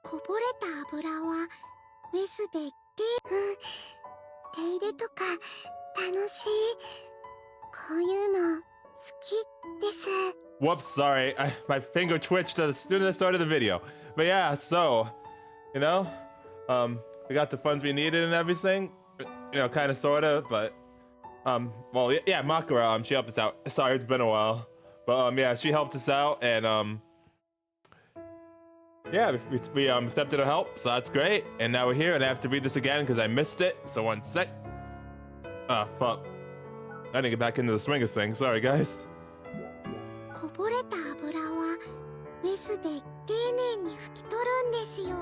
こぼれた油はウェスで手入れとか楽しい。こういうの好きです。 Whoops, sorry. My finger twitched as soon as I started the video. But yeah, so, you know, we got the funds we needed and everything. You know, kind of, sort of, but, well, yeah, Makura, she helped us out. Sorry, it's been a while. But, yeah, she helped us out, and, yeah, we accepted her help, so that's great. And now we're here, and I have to read this again because I missed it. So 1 sec. Ah, fuck. I didn't get back into the swing of things. Sorry, guys. こぼれた油はウェスで丁寧に拭き取るんですよ。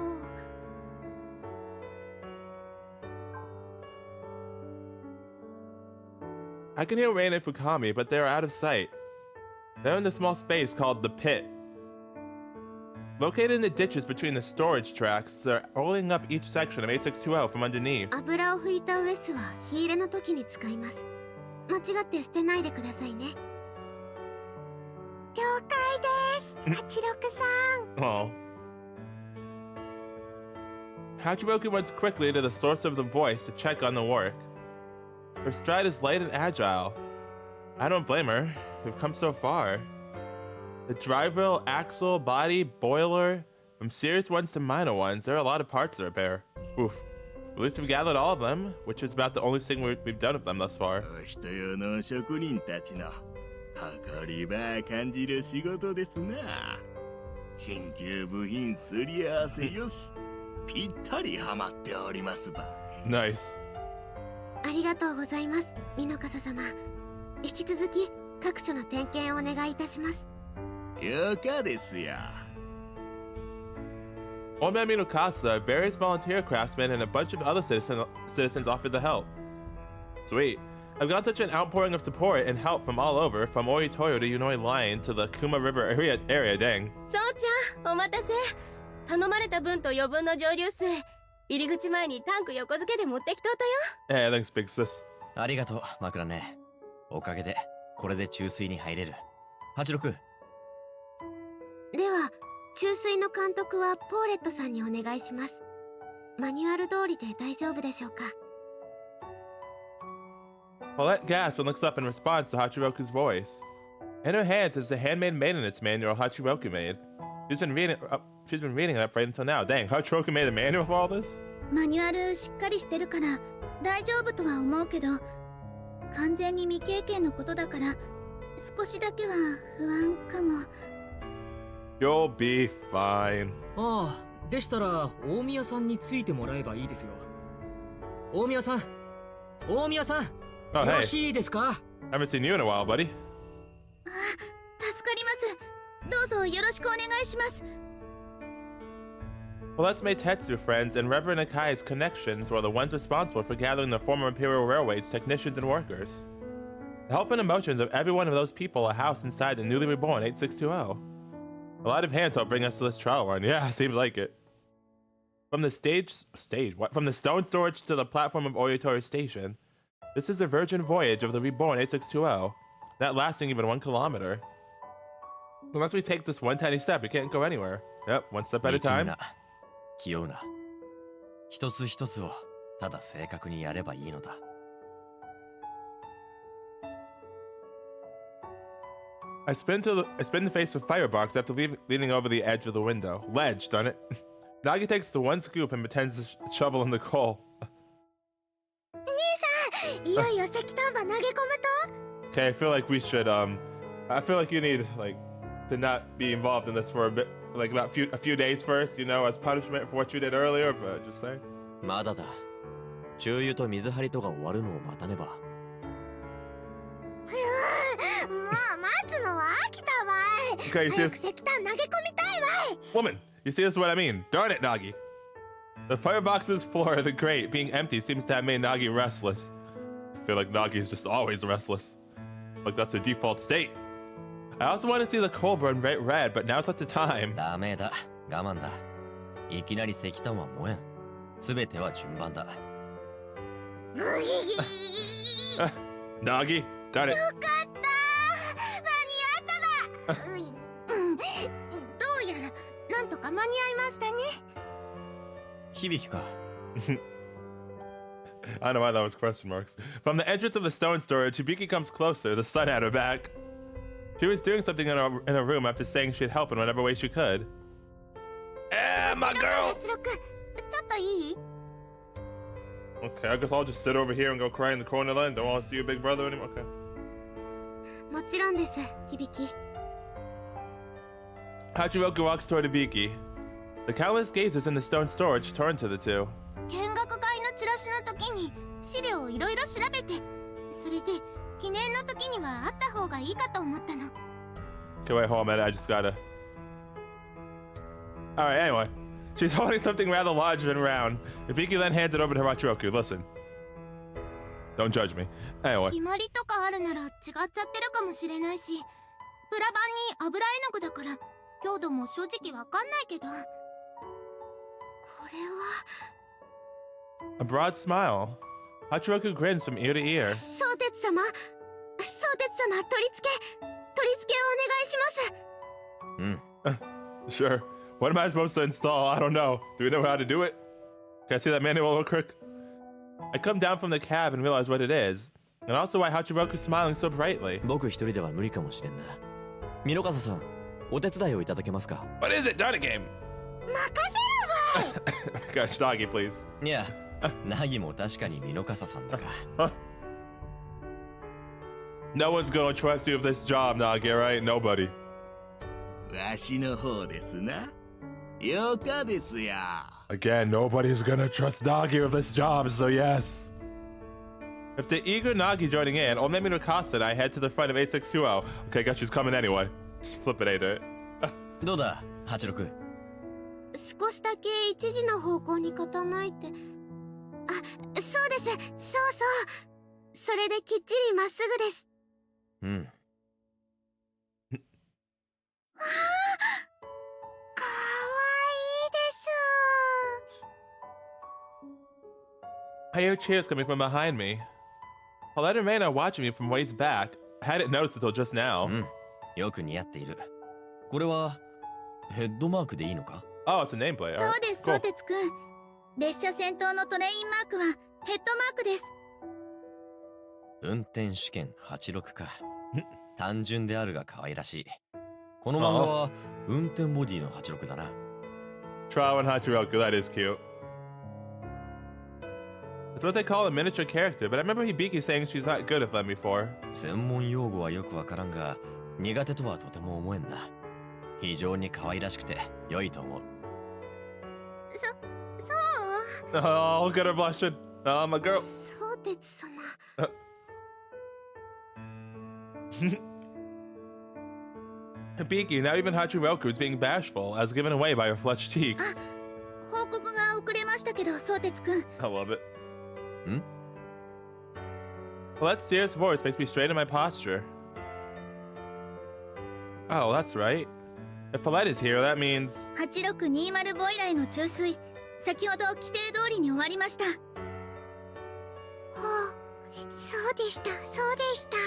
I can hear Rain and Fukami, but they are out of sight. They're in the small space called the pit. Located in the ditches between the storage tracks, they're rolling up each section of 8620 from underneath. 油を拭いたウェスは火入れの時に使います。間違って捨てないでくださいね。了解です。86さん。Oh. Hachiroku runs quickly to the source of the voice to check on the work. Her stride is light and agile. I don't blame her. We've come so far. The drive rail, axle, body, boiler, from serious ones to minor ones, there are a lot of parts to repair. Oof. At least we've gathered all of them, which is about the only thing we've done with them thus far. 人の職人たちの誇りば感じる仕事ですな。新旧部品すり合わせよし、ぴったりはまっておりますば。Nice. ありがとうございます、美濃笠様。引き続き各所の点検をお願いいたします。了解ですよ。Old Man Minokasa, various volunteer craftsmen, and a bunch of other citizens offered the help. Sweet. I've got such an outpouring of support and help from all over, from Ohitoyo to Yunoi Line to the Kuma River area, dang. そうちゃん、お待たせ。頼まれた分と余分の蒸留水、入り口前にタンク横付けで持ってきとったよ。Hey, thanks, big sis. ありがとう、枕ね。おかげで、これで注水に入れる。86。では、注水の監督はポーレットさんにお願いします。マニュアル通りで大丈夫でしょうか。Paulette gasps and looks up in response to Hachiroku's voice. In her hands is the handmade maintenance manual Hachiroku made. She's been reading it up right until now. Dang, Hachiroku made a manual for all this? マニュアルしっかりしてるから大丈夫とは思うけど、完全に未経験のことだから少しだけは不安かも。You'll be fine. ああ、でしたら大宮さんについてもらえばいいですよ。大宮さん、大宮さん、Oh, よろ hey. しいですか？ Haven't seen you in a while, buddy. あ、助かります。どうぞよろしくお願いします。Paulette's Maitetsu friends and Reverend Akai's connections were the ones responsible for gathering the former Imperial Railway's technicians and workers. The help and emotions of every one of those people are housed inside the newly reborn 8620. A lot of hands helped bring us to this trial run. Yeah, seems like it. From the From the stone storage to the platform of Ohitoyo Station, this is the virgin voyage of the reborn 8620, not lasting even 1 kilometer. Unless we take this one tiny step, we can't go anywhere. Yep, one step at a time. 気負うな。一つ一つをただ正確にやればいいのだ。I spin the face of Firebox after leaning over the edge of the window. Ledge, darn it. Nagi takes the one scoop and pretends to shovel in the coal. 兄さん、いよいよ石炭場投げ込むと。Okay, I feel like we should, I feel like you need, like, to not be involved in this for a bit, like, about a few days first, you know, as punishment for what you did earlier, but just saying. まだだ。重油と水張りとが終わるのを待たねば。もう待つのは飽きたわい。 Okay, you see 早 this? く石炭投げ込みたいわい。 Woman, you see this is what I mean. Darn it, Nagi. The firebox's floor, the grate, being empty seems to have made Nagi restless. I feel like Nagi is just always restless. Like that's her default state. I also want to see the coal burn bright red, but now's not the time. ダメだ。我慢だ。いきなり石炭は燃えん。すべては順番だ。グギギギギ。 Nagi, darn it. よかった。間に合ったわ。どうやらなんとか間に合いましたね。響か。I don't know why that was question marks. From the entrance of the stone storage, Hibiki comes closer, the sun at her back. She was doing something in her room after saying she'd help in whatever way she could. Eh, my girl! ちょっといい？ Okay, I guess I'll just sit over here and go cry in the corner then. Don't want to see your big brother anymore. Okay. もちろんです、響。Hachiroku walks toward Hibiki. The countless gazers in the stone storage turn to the two. 見学会のチラシの時に資料をいろいろ調べて、それで記念の時にはあった方がいいかと思ったの。 Okay, wait, hold on a minute. I just gotta... Alright, anyway. She's holding something rather large and round. Hibiki then hands it over to Hachiroku. Listen. Don't judge me. Anyway. 決まりとかあるなら違っちゃってるかもしれないし、プラ板に油絵の具だから強度も正直わかんないけど。これは。 A broad smile. Hachiroku grins from ear to ear. 相鉄様、相鉄様、取り付けお願いします。Sure. What am I supposed to install? I don't know. Do we know how to do it? Can I see that manual real quick? I come down from the cab and realize what it is, and also why Hachiroku's smiling so brightly. 僕一人では無理かもしれんな。ミノカサさん、お手伝いをいただけますか？ What is it? Darn it game. 任せるわい。 Gosh, Doggy, please. いや、ナギも確かにミノカサさんだが。No one's gonna trust you with this job, Nagi, right? Nobody. わしの方ですな。よかですよ。 Again, nobody's gonna trust Nagi with this job, so yes. If the eager Nagi joining in, old Memi Mikasa and I head to the front of 8620. Okay, guess she's coming anyway. Just flip it, ain't it? どうだ、86。少しだけ一時の方向に傾いて。あ、そうです。そうそう。それできっちりまっすぐです。うん。わあ、かわいいです。 I hear cheers coming from behind me. Paulette and Rain are watching me from waist back. I hadn't noticed until just now. うん。よく似合っている。これはヘッドマークでいいのか？ Oh, it's a nameplate. そうです、 Cool. 相鉄くん。列車先頭のトレインマークはヘッドマークです。運転試験86か。単純であるが可愛らしい。この漫画は運転ボディの86だな。Trial and Hachiroku, that is cute. It's what they call a miniature character, but I remember Hibiki saying she's not good at them before. 専門用語はよくわからんが、苦手とはとても思えんな。非常に可愛らしくて良いと思う。そう。 Oh, look at her blushing. Oh, my girl. 相鉄様。 Hibiki, now even Hachiroku is being bashful, as given away by her flushed cheeks. 報告が遅れましたけど、相鉄くん。 I love it. Hmm? Paulette's serious voice makes me straighten my posture. Oh, that's right. If Paulette is here, that means... 8620ボイラーへの注水、先ほど規定通りに終わりました。そうでした、そうでした。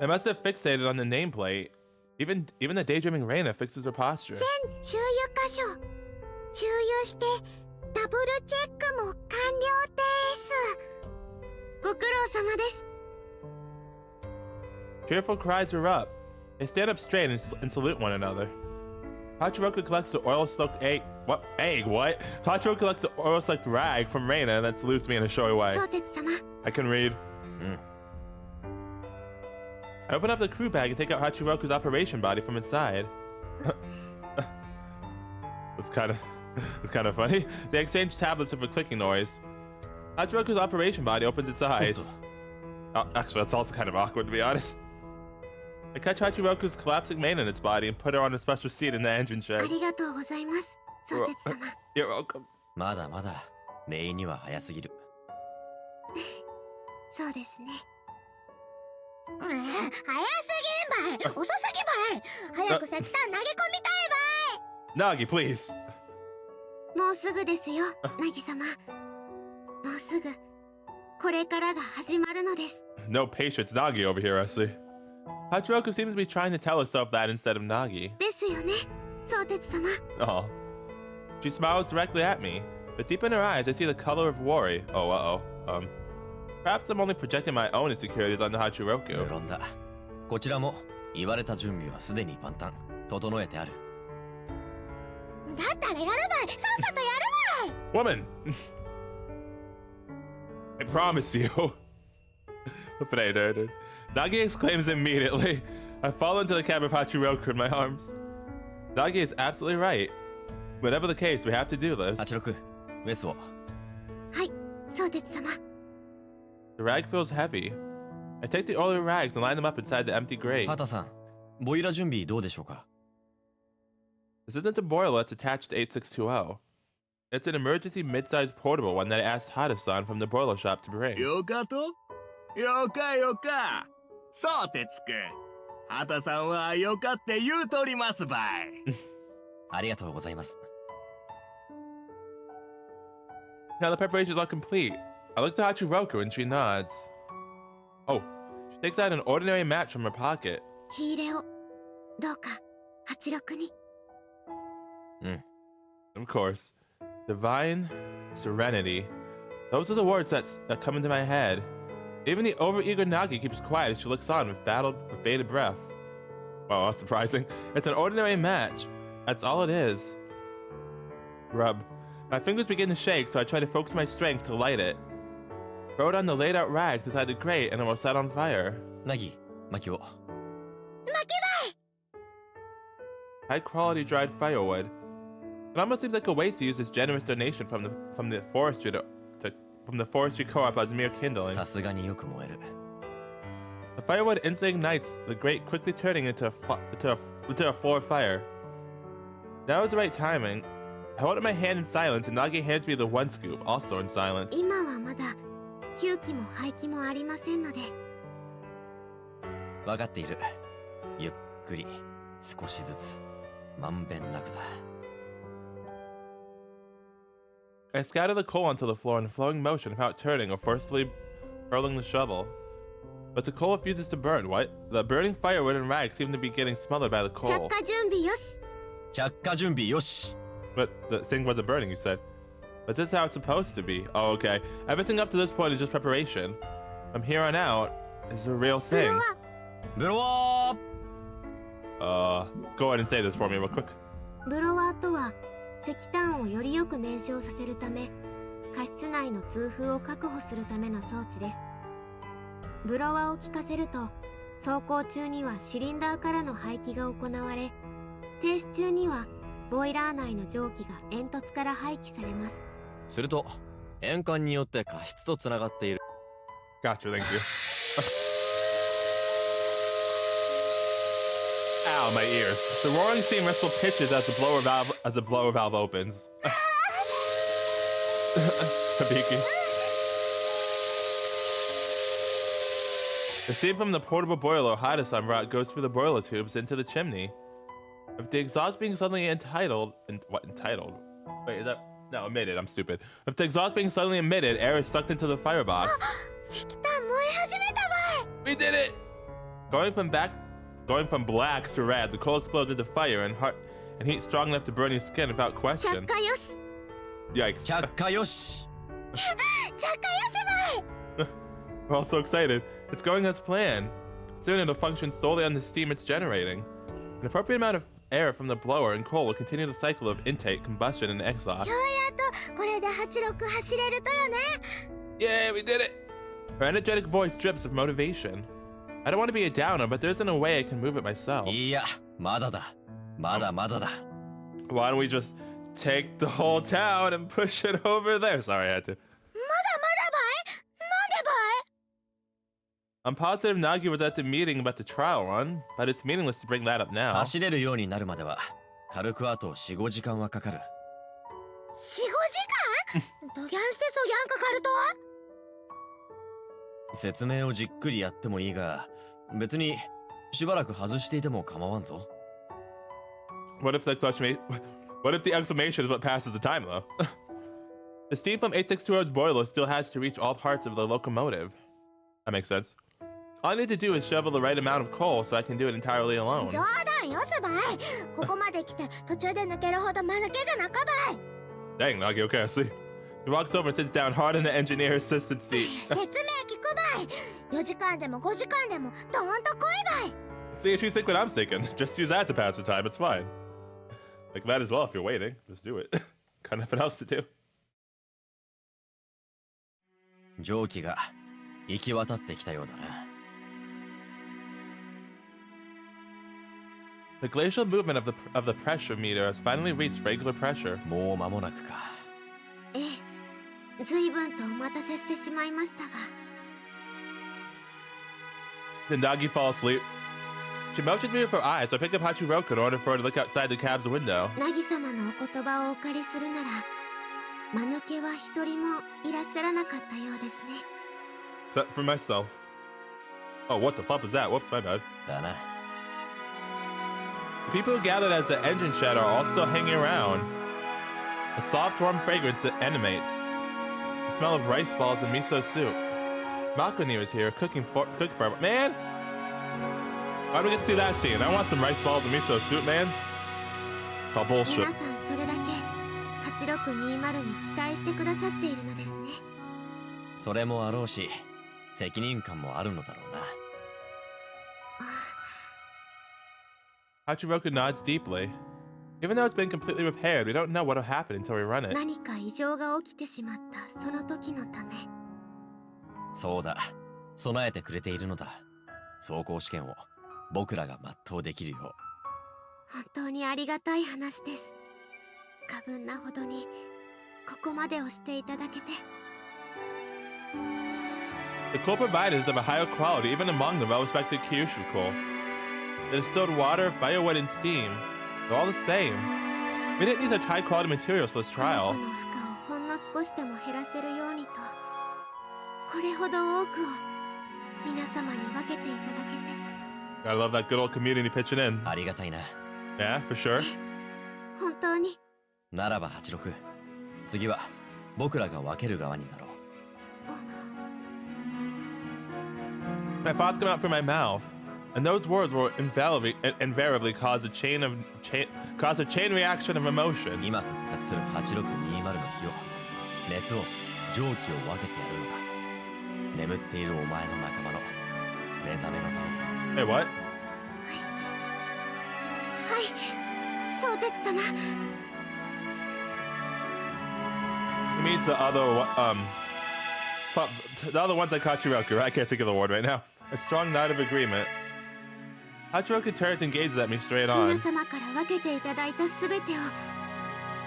I must have fixated on the nameplate. Even the daydreaming Reina fixes her posture. 全注油箇所、注油してダブルチェックも完了です。ご苦労様です。 Cheerful cries are up. They stand up straight and salute one another. Hachiroku collects the oil-soaked egg. What? Egg? What? Hachiroku collects the oil-soaked rag from Reina and then salutes me in a showy way. 相鉄様。 I can read. I open up the crew bag and take out Hachiroku's operation body from inside. It's kind of funny. They exchange tablets with a clicking noise. Hachiroku's operation body opens its eyes. Oh, actually, that's also kind of awkward, to be honest. I catch Hachiroku's collapsing mane in its body and put her on a special seat in the engine あ shed. りがとうございます。相鉄様。 You're welcome. まだまだ礼には早すぎる。そうですね。早すぎんばい、遅すぎばい。早く石炭投げ込みたいばい。 Nagi, please. もうすぐですよ、ナギ様。もうすぐこれからが始まるのです。 No patience, Nagi over here, I see. Hachiroku seems to be trying to tell herself that instead of Nagi. ですよね、相鉄様。 Oh. She smiles directly at me, but deep in her eyes I see the color of worry. Oh, uh-oh. Perhaps I'm only projecting my own insecurities onto 無 Hachiroku. 論だ。こちらも言われた準備はすでに万端整えてある。だったらやるばい。さっさとやるばい。 Woman! I promise you. Nagi exclaims immediately. I fall into the cab of Hachiroku in my arms. Nagi is absolutely right. Whatever the case, we have to do this. 86、ウェスを。はい、相鉄様。The rag feels heavy. I take the oily rags and line them up inside the empty grate. 畑さん、ボイラ準備どうでしょうか？ This isn't the boiler that's attached to 8620. It's an emergency mid-sized portable one that I asked Hada-san from the boiler shop to bring. よかとよかよか。そうてつくん。畑さんはよかって言うとりますばい。ありがとうございます。Now the preparations are complete. I look to Hachiroku and she nods. Oh, she takes out an ordinary match from her pocket. 火入れをどうか86に。Of course. Divine serenity. Those are the words that come into my head. Even the overeager Nagi keeps quiet as she looks on with bated breath. Well, that's surprising. It's an ordinary match. That's all it is. Rub. My fingers begin to shake, so I try to focus my strength to light it. Throw it on the laid out rags inside the grate and it will set on fire. ナギ、薪を。High quality dried firewood. It almost seems like a waste to use this generous donation from the forestry co-op as mere kindling. さすがによく燃える。The firewood instantly ignites, the grate quickly turning into a floor fire. Now is the right timing. I hold up my hand in silence and Nagi hands me the one scoop, also in silence. 今はまだ吸気も排気もありませんので。分かっている。ゆっくり、少しずつ、まんべんなくだ。I scatter the coal onto the floor in flowing motion without turning or forcefully hurling the shovel. But the coal refuses to burn. What? The burning firewood and rags seem to be getting smothered by the 着 coal. 火準備よし。着火準備よし。 But the thing wasn't burning, you said. But this is how it's supposed to be. Oh, okay. Everything up to this point is just preparation. From here on out, this is a real thing. ブロワー。 Go ahead and say this for me real quick. ブロワーとは石炭をよりよく燃焼させるため加室内の通風を確保するための装置です。ブロワーを効かせると走行中にはシリンダーからの排気が行われ停止中にはボイラー内の蒸気が煙突から排気されます。すると、円環によって加湿とつながっている。 Gotcha, thank you. Ow, my ears. The roaring steam whistle pitches as the blower valve opens. Hibiki. The steam from the portable boiler Hida-san brought goes through the boiler tubes into the chimney. If the exhaust being suddenly entitled? Wait, is that? No, emitted, I'm stupid. If the exhaust being suddenly emitted, air is sucked into the firebox. 石炭燃え始めたわい。 We did it! Going from black to red, the coal explodes into fire and heat strong enough to burn your skin without 着 question. 火よし。 Yikes. 着火よし。着火よしばい。 We're all so excited. It's going as planned. Soon it'll function solely on the steam it's generating. An appropriate amount of air from the blower and coal will continue the cycle of intake, combustion, and exhaust. ようやっとこれで86走れるとよね。 Yay, we did it! Her energetic voice drips of motivation. I don't want to be a downer, but there isn't a way I can move it myself. いや、まだだ。まだまだだ。 Why don't we just take the whole town and push it over there? Sorry, I had to. まだまだばい。なんでばい。 I'm positive Nagi was at the meeting about the trial run, but it's meaningless to bring that up now. 走れるようになるまでは、軽くあと4、5時間はかかる。4、5時間どぎゃんしてそぎゃんかかると。説明をじっくりやってもいいが、別にしばらく外していても構わんぞ。What if the exclamation is what passes the time, though? The steam from 8620's boiler still has to reach all parts of the locomotive. That makes sense. All I need to do is shovel the right amount of coal so I can do it entirely alone. 冗談よすばい。ここまで来て途中で抜けるほど間抜けじゃなかばい。Dang, Nagi, okay, I see. He walks over and sits down hard in the engineer assistant seat. 説明聞くばい。4時間でも5時間でもどーんと来いばい。 See if you think what I'm thinking. Just use that to pass the time, it's fine. Like, might as well if you're waiting. Just do it. Got nothing else to do. 蒸気が行き渡ってきたようだな。The glacial movement of the pressure meter has finally reached regular pressure. もう間もなくか。ええ、随分とお待たせしてしまいましたが。 Then Nagi falls asleep. She motions me with her eyes, so I pick up Hachiroku in order for her to look outside the cab's window. なぎ様のお言葉をお借りするなら、間抜けは一人もいらっしゃらなかったようですね。 Except for myself. Oh, what the fuck was that? Whoops, my bad. だな。 The people who gathered as the engine shed are all still hanging around. A soft, warm fragrance that animates. The smell of rice balls and miso soup. Makuni was here, cooking for man! Why do we get to see that scene? I want some rice balls and miso soup, man. Oh, bullshit. 皆さんそれだけ8620に期待してくださっているのですね。それもあろうし、責任感もあるのだろうな。Hachiroku nods deeply. Even though it's been completely repaired, we don't know what will happen until we run it. 何か異常が起きてしまったその時のため。そうだ。備えてくれているのだ。走行試験を僕らが全うできるよう。本当にありがたい話です。過分なほどにここまでをしていただけて。 The coal provided is of a higher quality even among the well-respected Kyushu coal. The distilled water, firewood, and steam. They're all the same. We didn't need such high-quality materials for this この trial. 子の負荷をほんの少しでも減らせるようにと、これほど多くを皆様に分けていただけて。 I love that good old community pitching in. ありがたいな。 Yeah, for sure. 本当に。ならば86。次は僕らが分ける側になろう。 My thoughts come out from my mouth, and those words will invariably cause a chain reaction of emotions. 今復活する8620の火を、熱を、蒸気を分けてやるのだ。眠っているお前の仲間の目覚めのために。 Hey, what? はい、相鉄様。 He means the other ones like Hachiroku, right? I can't think of the word right now. A strong nod of agreement. Hachiroku turns and gazes at me straight 皆 on. 様から分けていただいたすべてを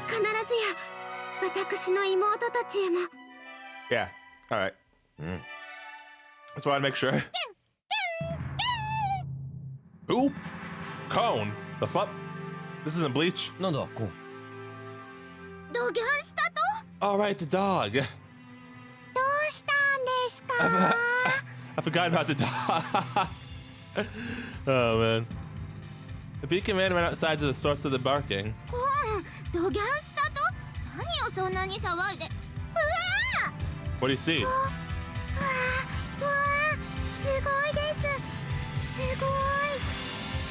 必ずや私の妹たちへも。 Yeah, alright. Just want to make sure. Who? Cone? The fuck? This isn't Bleach? なんだ、こう。どぎゃんしたと。 Alright, the dog. どうしたんですか。I forgot about the dog. Oh man. The beacon man ran outside to the source of the barking. どぎゃんしたと。何をそんなに騒いで。うわ What do you see? ー。すごいです。すごい。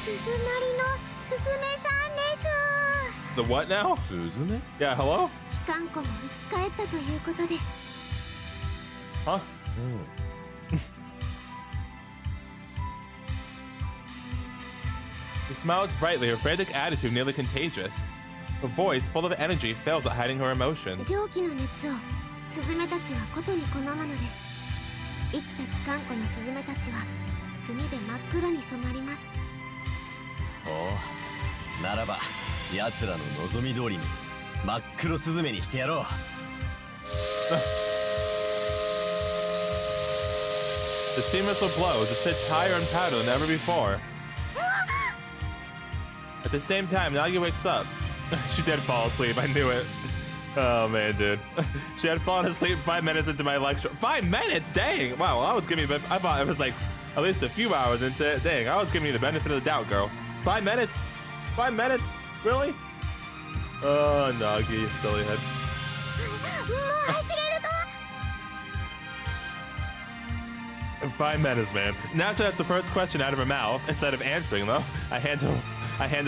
鈴なりのスズメさんです。 The what now? スズメ？ Yeah, hello? 機関庫も生き返ったということです。 Huh? He smiles brightly, her frantic attitude nearly contagious. Her voice, full of energy, fails at hiding her emotions. 蒸気の熱をスズメたちはことに好むのです。生きた機関庫のスズメたちは炭で真っ黒に染まります。おう、ならば奴らの望み通りに真っ黒スズメにしてやろう。The steam whistle blows, it's pitched higher and powder than ever before. At the same time, Nagi wakes up. She did fall asleep, I knew it. Oh man, dude. She had fallen asleep 5 minutes into my lecture. 5 minutes? Dang! Wow, I was giving you, I thought it was like at least a few hours into it. Dang, I was giving you the benefit of the doubt, girl. 5 minutes? 5 minutes? Really? Oh, Nagi, you silly head. もう走れると。 5 minutes, man. Now that's the first question out of her mouth. Instead of answering, though, I hand her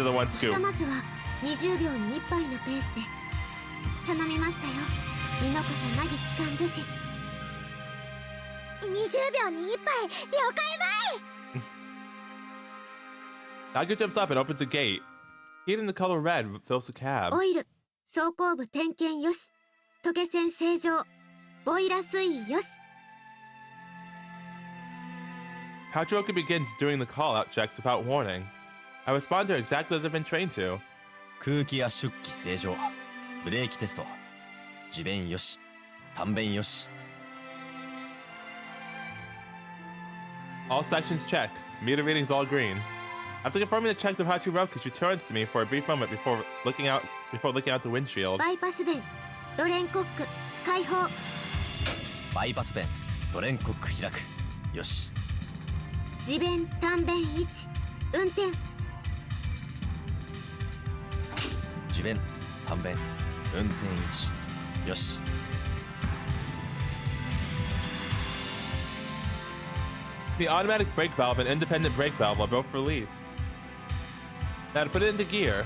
the one ひ scoop. とまずは20秒に1杯のペースで頼みましたよ、美濃子さなぎ機関女子。20秒に1杯了解ばい。 Nagi jumps up and opens a gate. Heat in the color red fills the cab. オイル、走行部点検よし、トゲ線正常、ボイラ水位よし。 Hachiroku begins doing the call-out checks without warning. I respond to her exactly as I've been trained to. 空気や出気正常。ブレーキテスト。地弁よし。単弁よし。 All sections check. Meter readings all green. After confirming the checks of Hachiroku, she turns to me for a brief moment before looking out the windshield. バイパス弁、ドレンコック開放。バイパス弁。ドレンコック開く。よし。地弁単弁1、運転。地弁。単弁。運転1。よし。 The automatic brake valve and independent brake valve are both released. Now to put it into gear.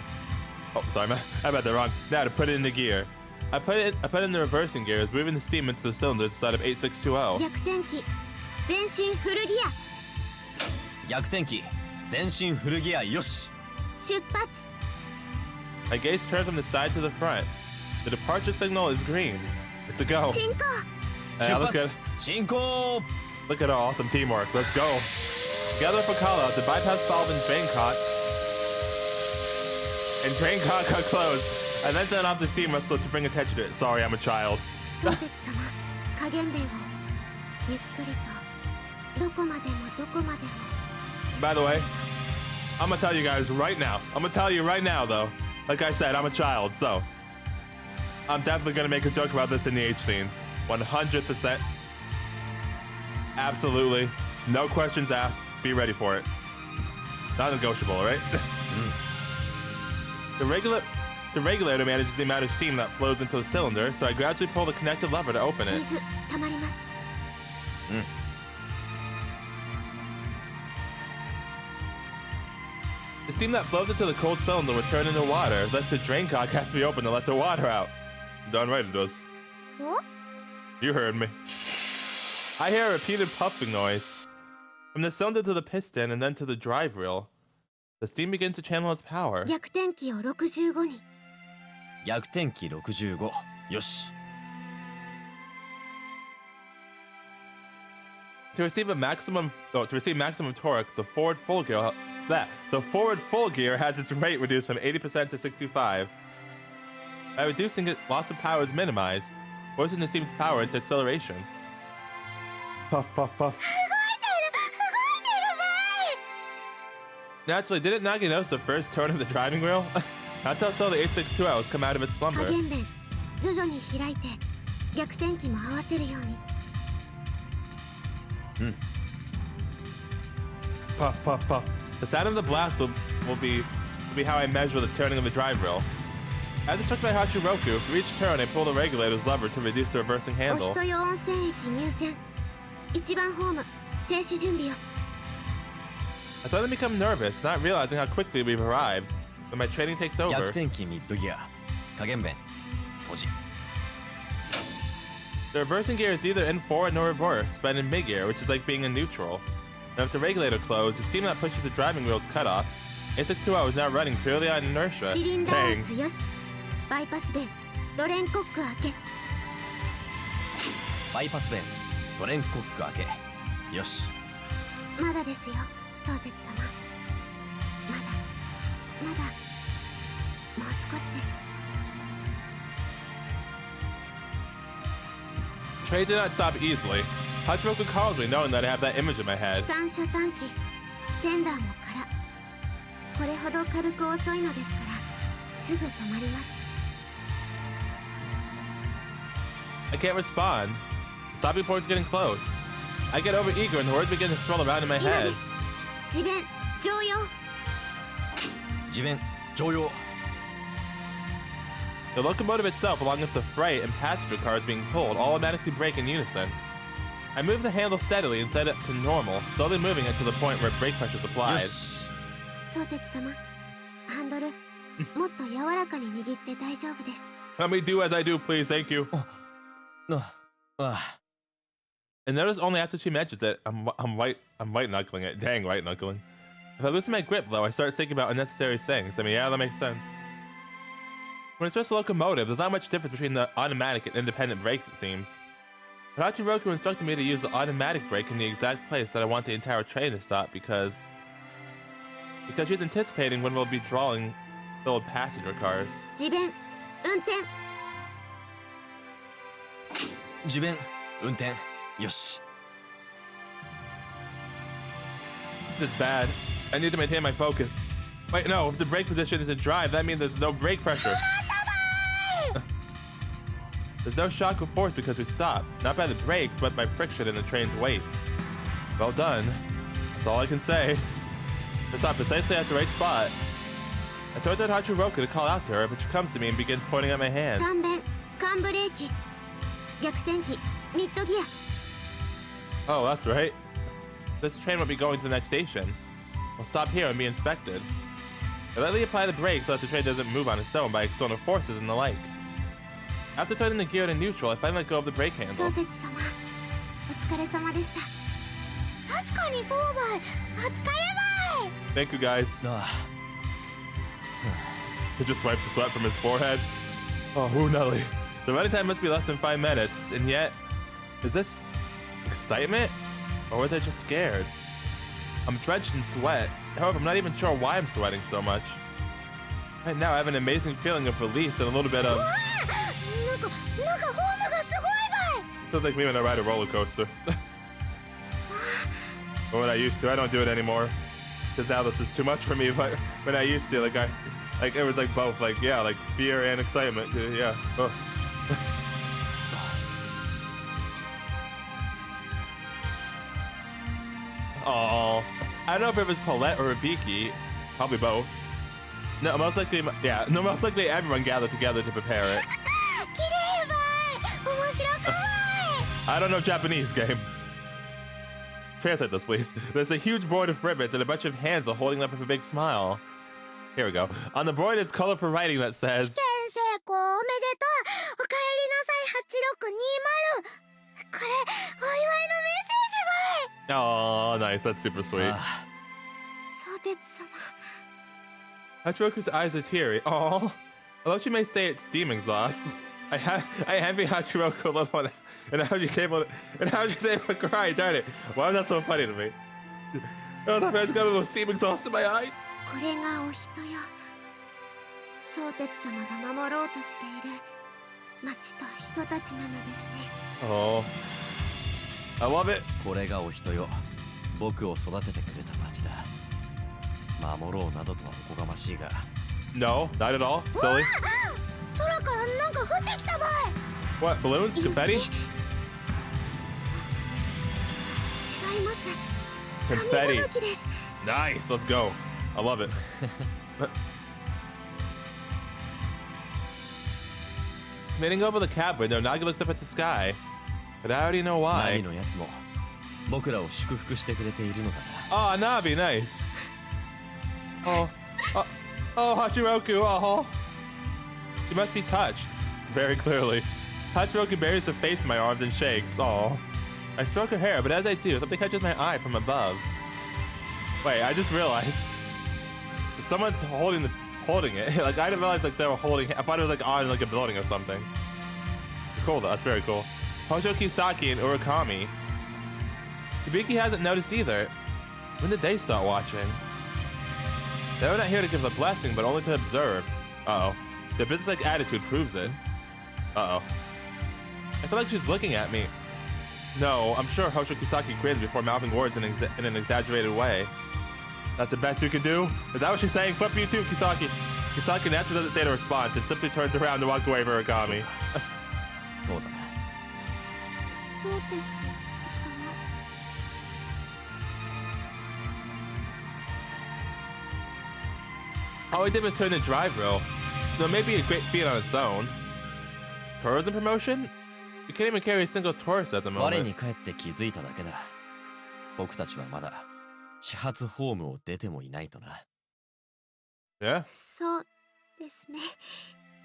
Oh, sorry, I got that wrong. Now to put it into gear. I put it in the reversing gears, moving the steam into the cylinders inside of 8620. 逆転機、全身フルギア。逆転機。全身フルギアよし。出発。 My gaze turns from the side to the front. The departure signal is green. It's a go. 進行。 Yeah, 出発。進行。 look at all awesome teamwork. Let's go. Together for call out, the bypass valve and drain cock got closed. I then turned off the steam whistle to bring attention to it. Sorry, I'm a child. 相鉄様、加減弁をゆっくりと、どこまでもどこまでも。 By the way, I'm gonna tell you guys right now. I'm gonna tell you right now, though. Like I said, I'm a child, so I'm definitely gonna make a joke about this in the H scenes. 100%. Absolutely. No questions asked. Be ready for it. Not negotiable, all right? The regulator manages the amount of steam that flows into the cylinder, so I gradually pull the connected lever to open it. 水溜まります。 The steam that flows into the cold cylinder will turn into water, thus the drain cock has to be open to let the water out. Done right it does. お You heard me. I hear a repeated puffing noise. From the cylinder to the piston and then to the drive wheel. The steam begins to channel its power. 逆転機を65に。逆転機65。よし。 To receive maximum torque, the forward full gear has its rate reduced from 80% to 65. By reducing it, loss of power is minimized, forcing the steam's power into acceleration. Puff, puff, puff. 動いてるばい。 Naturally, didn't Nagi notice the first turn of the driving wheel? That's how slow the 862 has come out of its 加 slumber. 減弁、徐々に開いて、逆転機も合わせるように。 Puff, puff, puff. The sound of the blast will be how I measure the turning of the drive wheel. As instructed by Hachiroku, for each turn I pull the regulator's lever to reduce the reversing お handle. 人よ温泉駅入線。1番ホーム、停止準備を。 I suddenly become nervous, not realizing how quickly we've arrived. When my training takes 逆 over, 転機ミッドギア。加減弁。保持。 the reversing gear is neither in forward nor reverse, but in mid-gear, which is like being in neutral. Now if the regulator closed, the steam that pushes the driving wheel is cut off. 8620 is now running purely on inertia. シリンダー Dang. 圧よし。バイパス弁、ドレンコック開け。バイパス弁。ドレンコック開け。よし。まだですよ、相鉄様。まだ、もう少しです。 Trains do not stop easily. Hachiroku calls me knowing that I have that image in my 機 head. 関車短期、テンダーも空。これほど軽く遅いのですから、すぐ止まります。 I can't respond. The stopping point's getting close. I get overeager and the words begin to swirl around in my 今 head. です。地弁、乗用。地弁。乗用。 The locomotive itself, along with the freight and passenger cars being pulled, all automatically brake in unison. I move the handle steadily and set it to normal, slowly moving it to the point where brake pressure is よ applied. し。相鉄様、ハンドルもっと柔らかに握って大丈夫です。 Let me do as I do, please. Thank you. And notice only after she mentions it, I'm white knuckling it. Dang, white knuckling. If I loosen my grip, though, I start thinking about unnecessary things. I mean, yeah, that makes sense. When it's just a locomotive, there's not much difference between the automatic and independent brakes, it seems. But Hachiroku instructed me to use the automatic brake in the exact place that I want the entire train to stop because she's anticipating when we'll be drawing filled passenger cars. 自弁運転。自弁運転よし。 This is bad. I need to maintain my focus. Wait, no, if the brake position is in drive, that means there's no brake pressure. There's no shock of force because we stopped. Not by the brakes, but by friction in the train's weight. Well done. That's all I can say. We stopped precisely at the right spot. I told Hachiroku to call out to her, but she comes to me and begins pointing at my hands. 短弁カンブレーキ逆転機ミッドギア。 Oh, that's right. This train will be going to the next station. We'll stop here and be inspected. I lightly apply the brakes so that the train doesn't move on its own by external forces and the like. After turning the gear to neutral, I finally let go of the brake handle. 相鉄様お疲れ様でした。確かにそうばい。お疲ればい。 Thank you, guys. He just wipes the sweat from his forehead. Oh, who Nelly. The running time must be less than 5 minutes, and yet, is this excitement? Or was I just scared? I'm drenched in sweat. However, I'm not even sure why I'm sweating so much. Right now, I have an amazing feeling of release and a little bit of... なんかホームがすごいばい。 Sounds like me when I ride a roller coaster. Or when I used to. I don't do it anymore. Because now this is too much for me. But when I used to, like it was like both. Like, yeah, like fear and excitement. Yeah. Oh. Oh, I don't know if it was Paulette or Hibiki. Probably both. No, most likely, yeah. No, most likely everyone gathered together to prepare it. 綺麗ばい。面白くばい。 I don't know Japanese game. Translate this, please. There's a huge board of ribbons and a bunch of hands are holding up with a big smile. Here we go. On the board is colorful writing that 試 says... 験成功おめでとう。おかえりなさい8620。これお祝いのメッセージばい。 Oh, nice. That's super sweet. 相鉄様 Hachiroku's eyes are teary. Oh, although she may say it's steam exhaust, I envy Hachiroku a little, and how she's able to cry. Darn it! Why was that so funny to me? Oh, that man's got a little steam exhaust in my eyes. これがお人よ。相鉄様が守ろうとしている町と人たちなのですね。 Oh, I love it. これがお人よ。僕を育ててくれた町だ。守ろうなどとはおこがましいが。No, not at all. Silly. 空からなんか降ってきたばい。 What? Balloons? Confetti? 違います。 Confetti. 紙吹雪です。 Nice. Let's go. I love it. Leaning over the cab window, Nagi looks up at the sky. But I already know ナ why. ミのやつも僕らを祝福してくれているのだな。 Oh, Nabi, nice. Oh, Hachiroku, oh. She must be touched, very clearly. Hachiroku buries her face in my arms and shakes, oh. I stroke her hair, but as I do, something catches my eye from above. Wait, I just realized. Someone's holding it. Like, I didn't realize like they were holding it. I thought it was like on like a building or something. Cool though, that's very cool. Hojo Kisaki and Urakami. Hibiki hasn't noticed either. When did they start watching? They were not here to give a blessing, but only to observe. Uh-oh. Their business-like attitude proves it. Uh-oh. I feel like she's looking at me. No, I'm sure Hojo Kisaki grins before mouthing words in an exaggerated way. That's the best we can do? Is that what she's saying? Flip you too, Kisaki. Kisaki naturally doesn't say the response and simply turns around to walk away from Urakami. そうだな。相鉄様 All we did was turn the drive rail, so it may be a great feat on its own. Tourism promotion? We can't even carry a single tourist at the 我 moment. に帰って気づいただけだ。僕たちはまだ始発ホームを出てもいないとな。 Yeah? そうですね。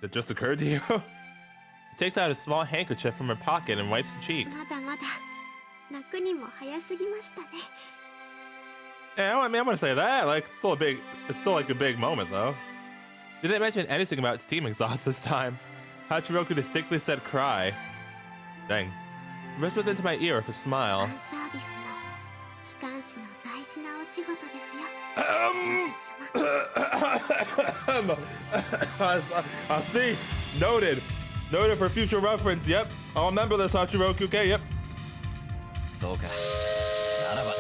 That just occurred to you? She takes out a small handkerchief from her pocket and wipes her cheek. まだまだ泣くにも早すぎましたね。 Yeah, I mean, I'm gonna say that. Like, it's still like a big moment, though. They didn't mention anything about steam exhaust this time. Hachiroku distinctly said cry. Dang. Whispers into my ear with a ファ smile. ンサービスも機関士の大事なお仕事ですよ。 I see. Noted. Noted for future reference. Yep. I'll remember this, Hachiroku. Okay, yep. そうか。ならば。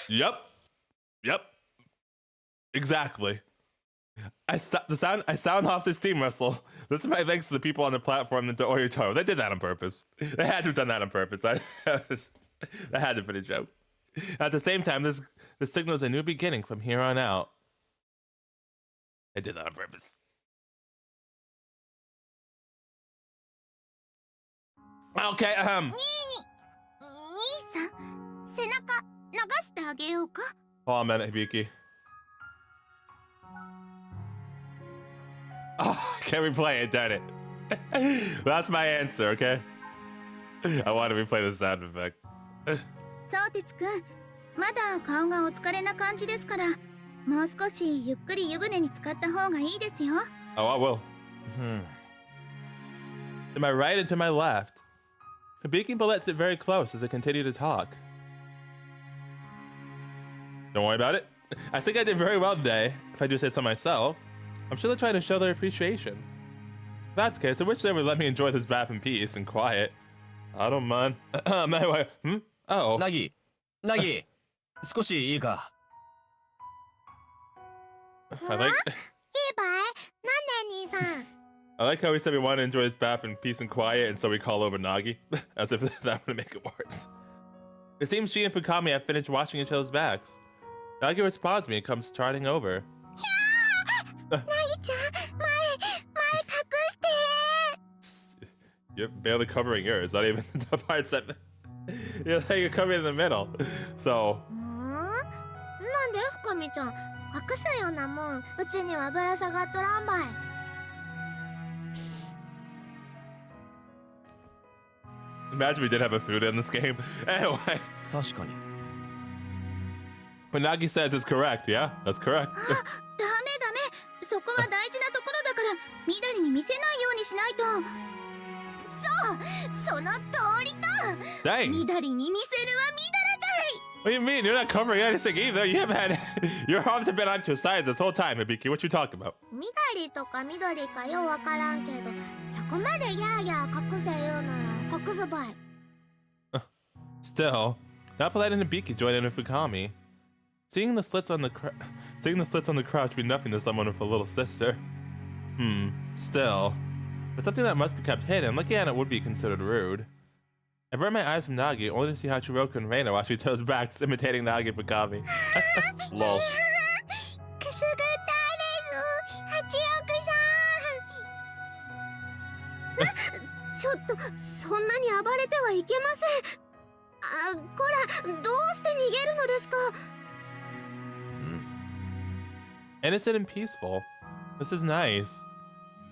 Yep. Yep. Exactly. I sound off this team wrestle. This is my thanks to the people on the platform and to Ohitoyo. They did that on purpose. They had to have done that on purpose. That had to be a joke. At the same time, this signals a new beginning from here on out. They did that on purpose. Okay, 兄さん、背中流してあげようか。 Hold on a minute, Hibiki. Oh, can't replay it, damn it. That's my answer, okay? I want to replay the sound effect. そうてつくん、まだ顔がお疲れな感じですから、もう少しゆっくり湯船に浸かった方がいいですよ。 Oh, I will. To my right and to my left. Hibiki lets it very close as they continue to talk. Don't worry about it. I think I did very well today, if I do say so myself. I'm sure they're trying to show their appreciation. If that's the case, I wish they would let me enjoy this bath in peace and quiet. I don't mind. Anyway, Oh. ナギ、少しいいか。 I like いいばい？なんで兄さん？ I like how he said we want to enjoy his bath in peace and quiet, and so we call over Nagi, as if that would make it worse. It seems she and Fukami have finished washing each other's backs. Nagi responds to me and comes trotting over. なぎちゃん、前隠して。 You're barely covering yours, not even the parts that... You're covering in the middle. So... なんで深見ちゃん、隠すようなもん、うちにはぶら下がっとらんばい。 Imagine we did have a food in this game. Anyway. 確かに。 What Nagi says is correct, yeah? That's correct. ダメダメ、そこは大事なところだから緑に見せないようにしないと。そう、その通りだ。 Dang. 緑に見せるは緑だい。 What do you mean? You're not covering anything either. You haven't had... Your arms have been on your sides this whole time, Hibiki. What you talking about? 緑とか緑かようわからんけど、そこまでやーやー隠せ言うなら隠すばい。 Still, not polite and Hibiki join in with Fukami. Seeing the slits on the crouch be nothing to someone with a little sister. Still. But something that must be kept hidden, looking at it would be considered rude. I avert my eyes from Nagi, only to see Hachiroku and Reina while she toes backs, imitating Nagi and Fukami. Lol. くすぐったいです、八億さん。ちょっとそんなに暴れてはいけません。あ、こら、どうして逃げるのですか。 Innocent and peaceful. This is nice.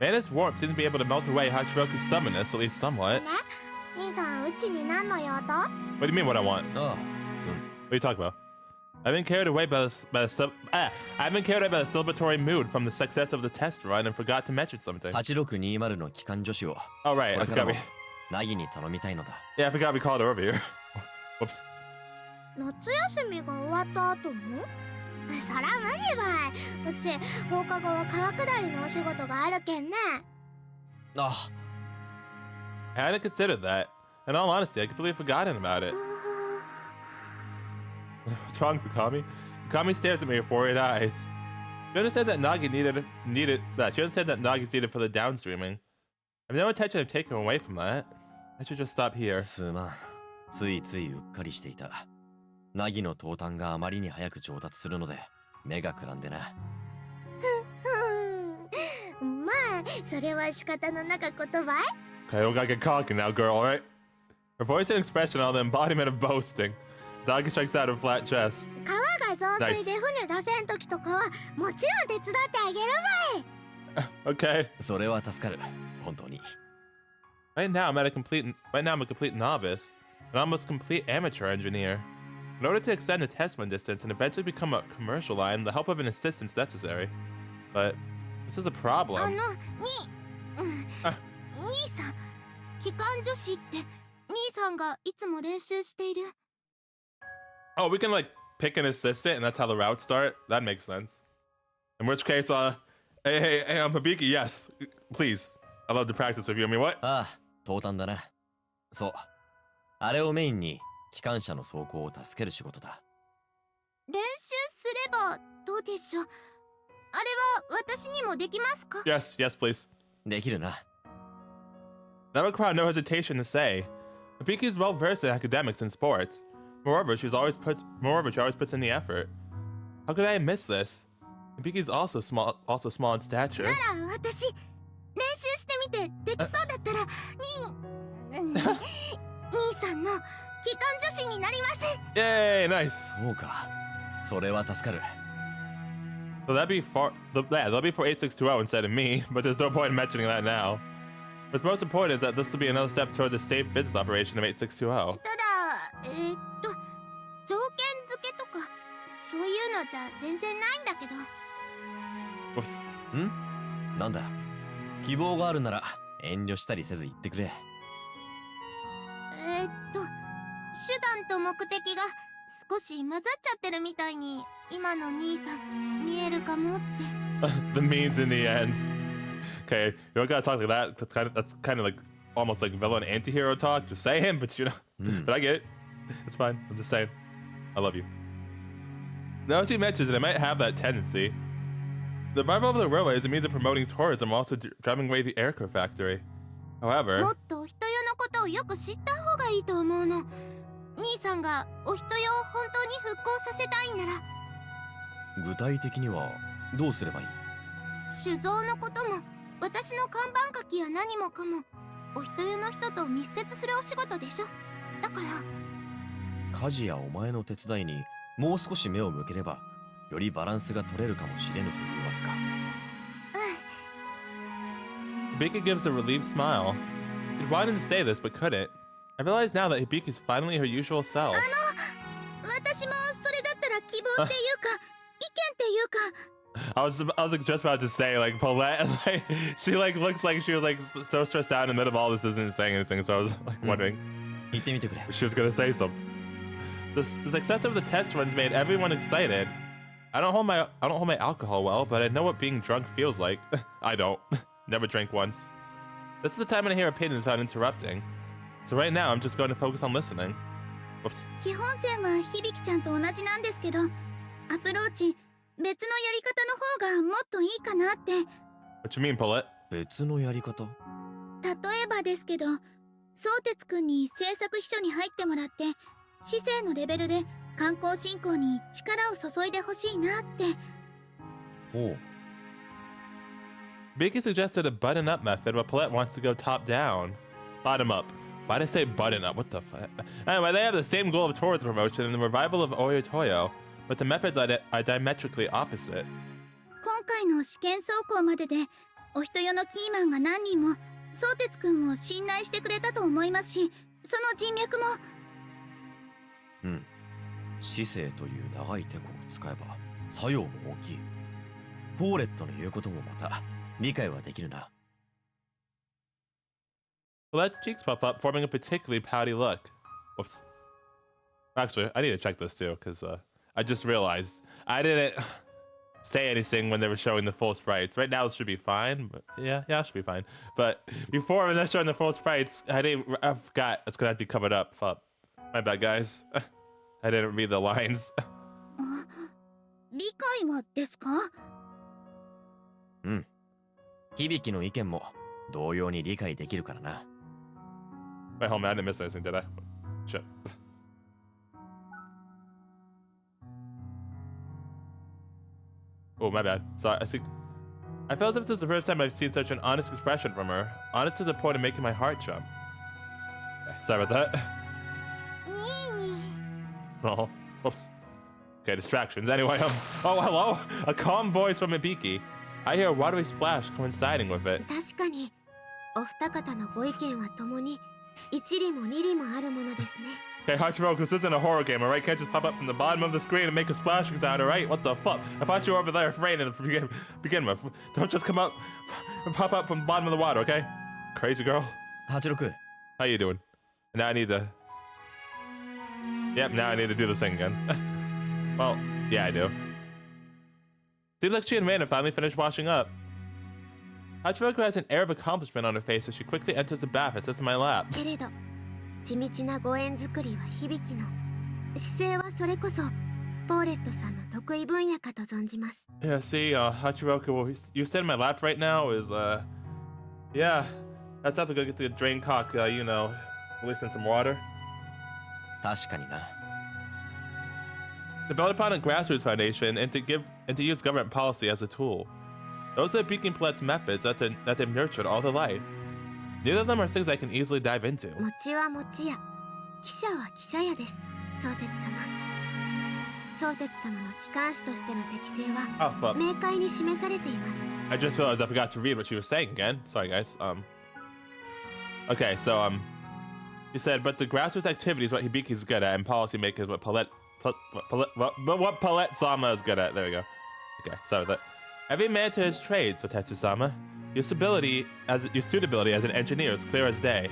Reina's warmth seems to be able to melt away Hachiroku's stubbornness, at least somewhat. ね、兄さん、うちに何の用途？ What do you mean what I want? ああ、What are you talking about? I've been carried away by the celebratory mood from the success of the test run and forgot to mention something. 8620の機関助手を。 Oh right, こ I れから forgot も we... ナギに頼みたいのだ。 Yeah, I forgot we called her over here. Whoops. 夏休みが終わった後も？そら無理ばい。うち放課後は川下りのお仕事があるけんね。あ、 I hadn't considered that. In all honesty, I completely forgotten about it. What's wrong, Fukami? Fukami stares at me with worried eyes. She understands that Nagi She understands that Nagi's needed for the downstreaming. I have no intention of taking him away from that. I should just stop here. すまん。ついついうっかりしていた。ナギの投炭があまりに早く上達するので、目がくらんでな。まあ、それは仕方のなかことばい。 Okay, you don't gotta get cocky now, girl, alright? Her voice and expression are the embodiment of boasting. Nagi shakes out her flat chest. 川が増水で船出せん時とかはもちろん手伝ってあげるわい。 Okay. それは助かる。本当に。Right now, I'm a complete novice, an almost complete amateur engineer. In order to extend the test run distance and eventually become a commercial line, the help of an assistant's necessary. But this is a problem. 兄さん、機関助士って兄さんがいつも練習している。 Oh, we can like pick an assistant, and that's how the routes start. That makes sense. In which case, hey, I'm Hibiki. Yes, please. I'd love to practice with you. I mean, what? ああ、登壇だな。そう。あれをメインに機関車の走行を助ける仕事だ。練習すればどうでしょう。あれは私にもできますか？ Yes, please. できるな。That would require no hesitation to say. Hibiki is well versed in academics and sports. Moreover, she always puts in the effort. How could I miss this? Hibiki is also small in stature. なら私練習してみてできそうだったら兄さんの機関助士になります。 Yay, nice. そうか。それは助かる。So that'll be for 8620 instead of me, but there's no point in mentioning that now. What's most important is that this will be another step toward the safe business operation of 8620. ただ条件付けとかそういうのじゃ全然ないんだけど。 Whoops. ん？なんだ？希望があるなら遠慮したりせず言ってくれ。手段と目的が少し混ざっちゃってるみたいに今の兄さん見えるかもって。The means and the ends. Okay, you don't gotta talk like that. That's kind of like almost like villain anti-hero talk. Just say him, but you know. But I get it. It's fine. I'm just saying. I love you. Now she mentions that I might have that tendency. The revival of the railway is a means of promoting tourism while also driving away the aircraft factory. However, もっとお人よのことをよく知った方がいいと思うの。兄さんがお人よを本当に復興させたいんなら。具体的にはどうすればいい？酒造のことも私の看板書きや何もかもお人よの人と密接するお仕事でしょ。だから家事やお前の手伝いにもう少し目を向ければよりバランスが取れるかもしれぬというわけか。Hibiki gives a relieved smile. She'd wanted to say this but couldn't. I realize now that Hibiki's finally her usual self. 私もそれだったら希望っていうか意見っていうか。I was like just about to say like Paulette, like she like looks like she was like so stressed out in the middle of all this isn't saying anything, so I was like wondering 言ってみてくれ。 if she was gonna say something. The success of the test runs made everyone excited. I don't hold my alcohol well, but I know what being drunk feels like. I don't. Never drank once. This is the time when I hear opinions without interrupting. So right now I'm just going to focus on listening. Whoops. 基本線は響ちゃんと同じなんですけど、アプローチ別のやり方の方がもっといいかなって。 What you mean, Paulette? 別のやり方？例えばですけど、相鉄くんに制作秘書に入ってもらって、市政のレベルで観光振興に力を注いでほしいなって。ほう。Hibiki suggested a button-up method, but Paulette wants to go top-down. Bottom-up. Why did I say button-up? What the fuck? Anyway, they have the same goal of tourism promotion and the revival of Ohitoyo, but the methods are diametrically opposite. 今回の試験走行までで、お人よのキーマンが何人も相鉄くんを信頼してくれたと思いますし、その人脈も。うん。市政という長いテコを使えば作用も大きい。ポーレットの言うこともまた理解はできるな。Paulette's cheeks puff up, forming a particularly pouty look. Whoops. Actually, I need to check this too, because I just realized I didn't say anything when they were showing the full sprites. Right now it should be fine, but yeah, it should be fine. But before when they're showing the full sprites, I forgot it's gonna have to be covered up. Fuck. My bad, guys. I didn't read the lines. 理解はですか？うん。響の意見も同様に理解できるからな。Wait, hold on, I didn't miss anything, did I? Shit. Oh, my bad. Sorry, I feel as if this is the first time I've seen such an honest expression from her. Honest to the point of making my heart jump. Sorry about that. Oh, whoops. Okay, distractions. Anyway, oh, hello! A calm voice from Hibiki. I hear a watery splash coinciding with it. 確かにお二方のご意見はともに一理も二理もあるものですね。 Okay, Hachiroku, this isn't a horror game, alright? Can't just pop up from the bottom of the screen and make a splashing sound, alright? What the fuck? I thought you were over there afraid to begin with. Don't just come up and pop up from the bottom of the water, okay? Crazy girl. 86 How you doing? Now I need to... Yep, now I need to do this thing again. Well, yeah, I do. Seems like she and Raina finally finished washing up. Hachiroku has an air of accomplishment on her face as she quickly enters the bath and sits in my lap. けれど地道なご縁作りは響きの姿勢はそれこそポーレットさんの得意分野かと存じます。 Yeah, see, Hachiroku, what you sit in my lap right now is, yeah, that's have to go get the drain cock, you know, releasing some water. 確かにな To build upon a grassroots foundation and to use government policy as a tool. Those are Hibiki and Palette's methods that they've nurtured all their life. Neither of them are things I can easily dive into. 餅は餅屋、記者は記者屋です。相鉄様。相鉄様の機関士としての適性 Oh は fuck. 明快に示されています。 I just realized I forgot to read what she was saying again. Sorry, guys. Okay, so you said, but the grassroots activity is what Hibiki's good at, and policymaking is what Palette-sama is good at. There we go. Okay, sorry about that. Every man to his trade, Sotetsu-sama. Your suitability as an engineer is clear as day.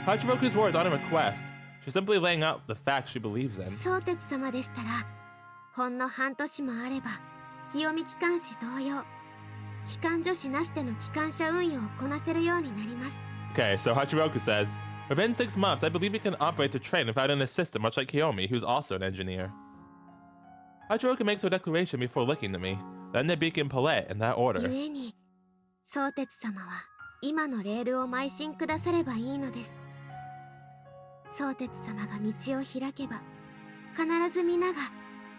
Hachiroku's words aren't a request. She's simply laying out the facts she believes in. 相鉄様でしたら、ほんの半年もあれば、清見機関士同様、機関助士なしでの機関車運用をこなせるようになります。 Okay, so Hachiroku says, within 6 months, I believe you can operate the train without an assistant, much like Kiyomi, who's also an engineer. Hachiroku makes her declaration before looking to me. Then they begin Palette in that order. 故に、相鉄様は今のレールを邁進くださればいいのです。相鉄様が道を開けば、必ず皆が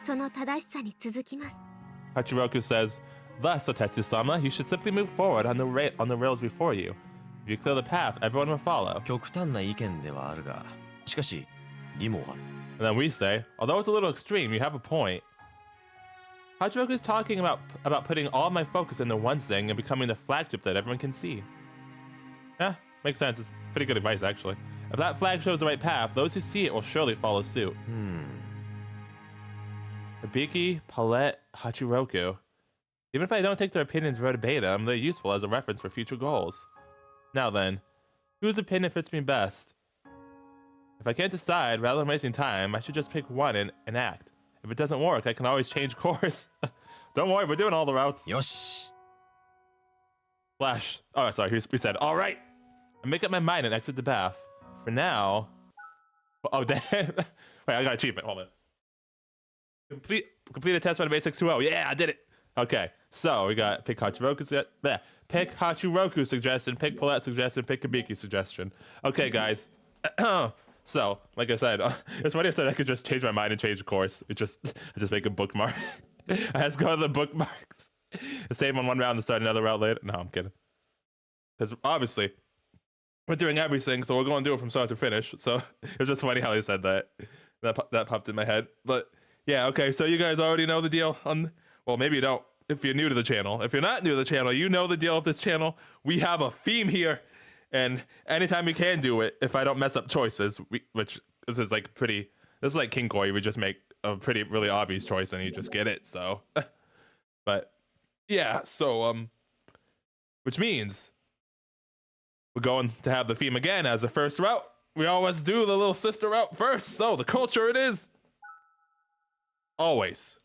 その正しさに続きます。 Hachiroku says, thus, Sotetsu-sama, you should simply move forward on the rails before you. If you clear the path, everyone will follow. 極端な意見ではあるがしかし理もある And then we say, although it's a little extreme, you have a point. Hachiroku is talking about putting all my focus into one thing and becoming the flagship that everyone can see. Yeah, makes sense. It's pretty good advice, actually. If that flag shows the right path, those who see it will surely follow suit. Hibiki, Palette, Hachiroku. Even if I don't take their opinions verbatim, they're useful as a reference for future goals. Now then, whose opinion fits me best? If I can't decide, rather than wasting time, I should just pick one and act. If it doesn't work, I can always change course. Don't worry, we're doing all the routes. よし Flash. Oh, sorry, we said, all right. I make up my mind and exit the bath. For now... Oh, damn. Wait, I got an achievement. Hold on. Complete a test on base 620. Yeah, I did it. Okay, so we got pick Hachiroku suggestion, pick Palette suggestion, pick Hibiki suggestion. Okay, guys. So, like I said, it's funny if I could just change my mind and change the course. I just make a bookmark. I just go to the bookmarks. Save on one round and start another route later. No, I'm kidding. Because obviously, we're doing everything, so we're going to do it from start to finish. So it's just funny how he said that. That popped in my head. But yeah, okay, so you guys already know the deal on... Well, maybe you don't if you're new to the channel. If you're not new to the channel, you know the deal with this channel. We have a theme here. And anytime we can do it, if I don't mess up choices, which this is like pretty... This is like King Koi. We just make a really obvious choice and you just get it, so... But, yeah, so, which means... We're going to have the theme again as the first route. We always do the little sister route first, so the culture it is. Always.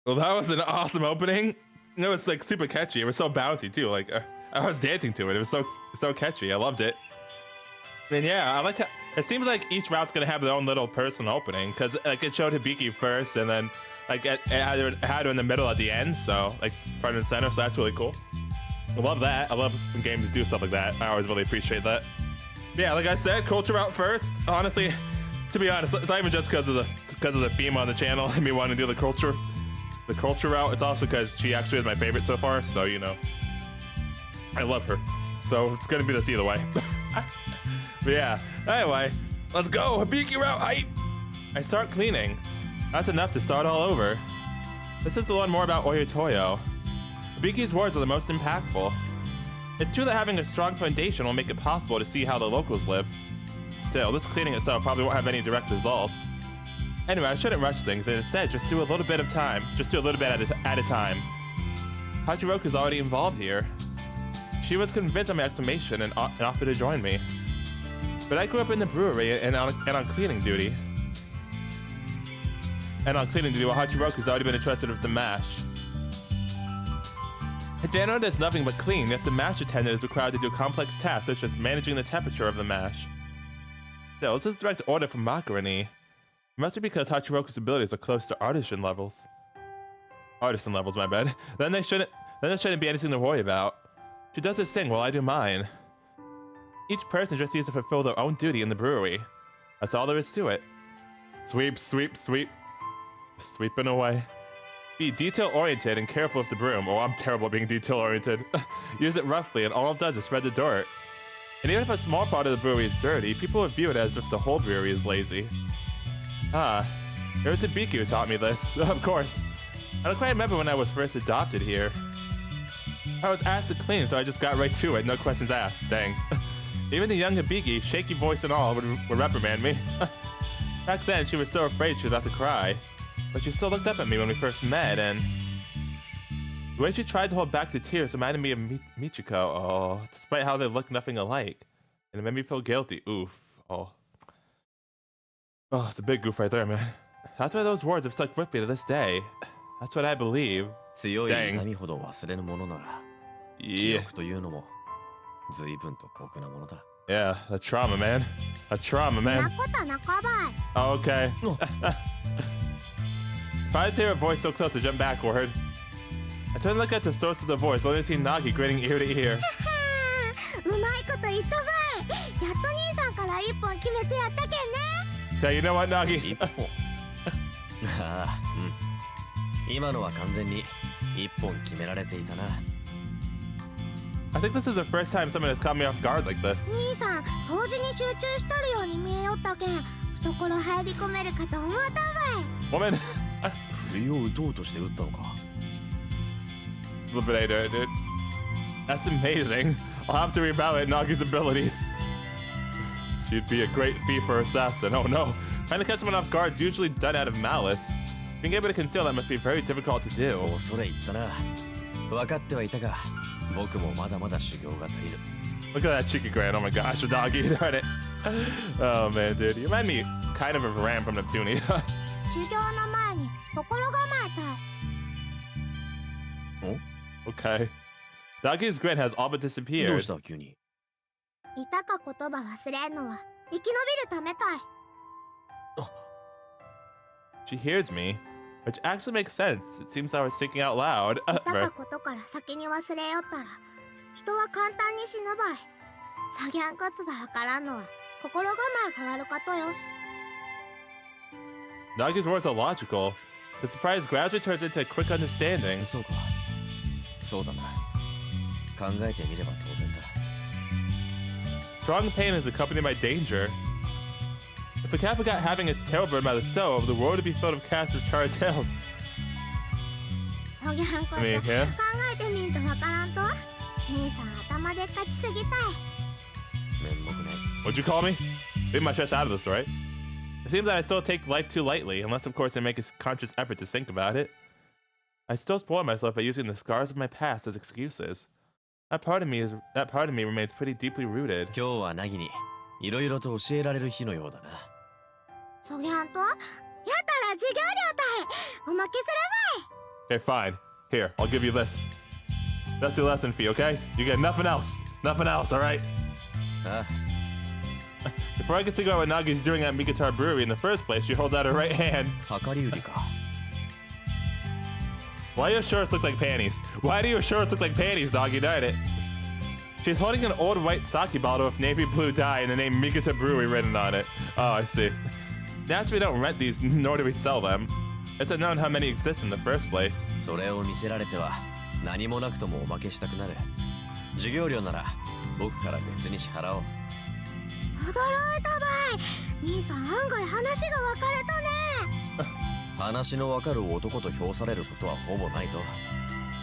Well, that was an awesome opening. It was like super catchy. It was so bouncy too. Like I was dancing to it. It was so catchy. I loved it. And yeah, I like how it seems like each route's gonna have their own little personal opening, because like it showed Hibiki first, and then like it had her in the middle at the end, so like front and center. So that's really cool. I love that. I love when games do stuff like that. I always really appreciate that. Yeah, like I said, culture route first. Honestly, to be honest, it's not even just because of the theme on the channel and me wanting to do the culture route. It's also because she actually is my favorite so far. So you know, I love her. So it's gonna be this either way. But yeah. Anyway, let's go. Hibiki route hype. I start cleaning. That's enough to start all over. This is the one more about Ohitoyo. Hibiki's words are the most impactful. It's true that having a strong foundation will make it possible to see how the locals live. Still, this cleaning itself probably won't have any direct results. Anyway, I shouldn't rush things, and instead just do a little bit of time. Just do a little bit at a time. Hachiroku's already involved here. She was convinced of my exclamation and offered to join me. But I grew up in the brewery and on cleaning duty. While Hachiroku's already been entrusted with the mash. Dano does nothing but clean, yet the mash attendant is required to do complex tasks such as managing the temperature of the mash. Still, this is direct order from Macaroni. It must be because Hachiroku's abilities are close to artisan levels. Artisan levels, my bad. Then there shouldn't be anything to worry about. She does this thing while I do mine. Each person just needs to fulfill their own duty in the brewery. That's all there is to it. Sweep, sweep, sweep. Sweeping away. Be detail-oriented and careful with the broom. Oh, I'm terrible at being detail-oriented. Use it roughly, and all it does is spread the dirt. And even if a small part of the brewery is dirty, people would view it as if the whole brewery is lazy. Ah, it was Hibiki who taught me this, of course. I don't quite remember when I was first adopted here. I was asked to clean, so I just got right to it, no questions asked. Dang. Even the young Hibiki, shaky voice and all, would reprimand me. Back then, she was so afraid she was about to cry. But she still looked up at me when we first met, and the way she tried to hold back the tears reminded me of Michiko. Oh, despite how they look nothing alike. And it made me feel guilty. Oof. Oh, it's a big goof right there, man. That's why those words have stuck with me to this day. That's what I believe. Dang. Yeah. Yeah, the trauma, man. A trauma, man. Oh, okay. If I just hear a voice so close to jump backward. I turn to look at the source of the voice, only to see Nagi grinning ear to ear. Okay, you know what, Nagi? I think this is the first time someone has caught me off guard like this. Woman! Liquidator, dude. That's amazing. I'll have to reevaluate Nagi's abilities. She'd be a great thief or assassin. Oh no. Trying to catch someone off guard is usually done out of malice. Being able to conceal that must be very difficult to do. Look at that cheeky grin. Oh my gosh, the doggy. Darn it. Oh man, dude. You remind me kind of Ram from Neptune. Okay. Doggy's grin has all but disappeared. She hears me, which actually makes sense. It seems I was thinking out loud. Nagi's words are logical. The surprise gradually turns into a quick understanding. Strong pain is accompanied by danger. If a cat forgot having its tail burned by the stove, the world would be filled with cats with charred tails. I mean, yeah. What'd you call me? Leave my stress out of this, right? It seems that I still take life too lightly, unless of course I make a conscious effort to think about it. I still spoil myself by using the scars of my past as excuses. That part of me remains pretty deeply rooted. Okay, fine. Here, I'll give you this. That's your lesson fee, okay? You get nothing else. Nothing else, alright? Before I get to go what Nagi's doing at Migita Brewery in the first place, she holds out her right hand. 量り売りか。 Why do your shorts look like panties? Why do your shorts look like panties, Nagi? Darn it. She's holding an old white sake bottle with navy blue dye and the name Migita Brewery written on it. Oh, I see. Naturally, we don't rent these, nor do we sell them. It's unknown how many exist in the first place. それを見せられては何もなくともおまけしたくなる。授業料なら僕から別に支払おう。驚いたばい。兄さん案外話が分かれたね。話のわかる男と評されることはほぼないぞ。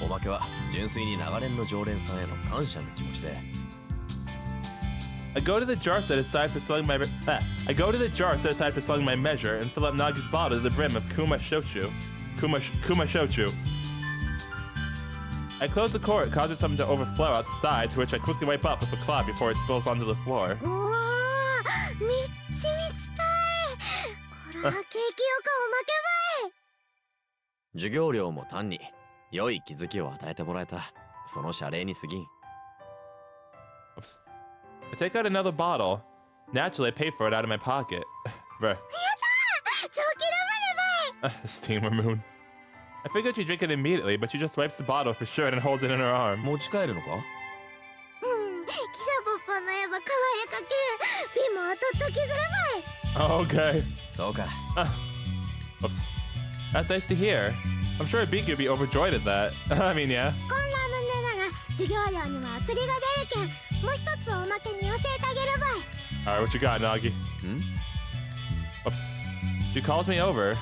おまけは純粋に長年の常連さんへの感謝の気持ちで。I go to the jar set aside for selling my measure and fill up Nagi's bottle to the brim of Kuma Shochu. I close the cork, causing something to overflow out the side, to which I quickly wipe up with a cloth before it spills onto the floor. おお、みっちみちたい。こら、景気よくおまけばい。授業料も単に良い気づきを与えてもらえた。その謝礼に過ぎん。Oops. I take out another bottle. Naturally, I pay for it out of my pocket. Bruh. 長期ラムネばい。Steam Moon. I figured she'd drink it immediately, but she just wipes the bottle for sure and holds it in her arm. 持ち帰るのか？うん、記者ポッポの絵ばかわいかける。美もとっときすればい。 Oh, okay. そうか。Oops. That's nice to hear. I'm sure Hibiki would be overjoyed at that. I mean, yeah. こんラムネなら授業料には釣りが出るけん。もう一つおまけに教えてあげるばい。 Alright, what you got, Nagi? Oops. She calls me over.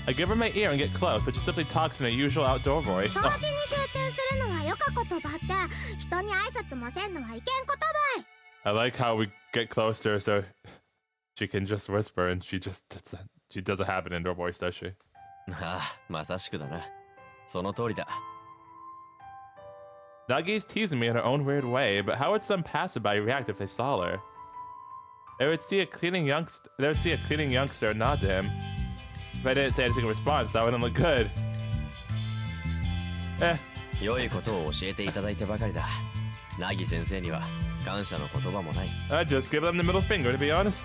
I give her my ear and get close, but she simply talks in her usual outdoor voice. 掃除に集中するのはよかことばって、人に挨拶もせんのはいけんことばい。 I like how we get close to her so she can just whisper and she doesn't have an indoor voice, does she? ああ、まさしくだな。その通りだ。Nagi's teasing me in her own weird way, but how would some passerby react if they saw her? They would see a cleaning youngster and nod to him. If I didn't say anything in response, that wouldn't look good. 良いことを教えていただいてばかりだ。ナギ先生には感謝の言葉もない。I'd just give them the middle finger, to be honest.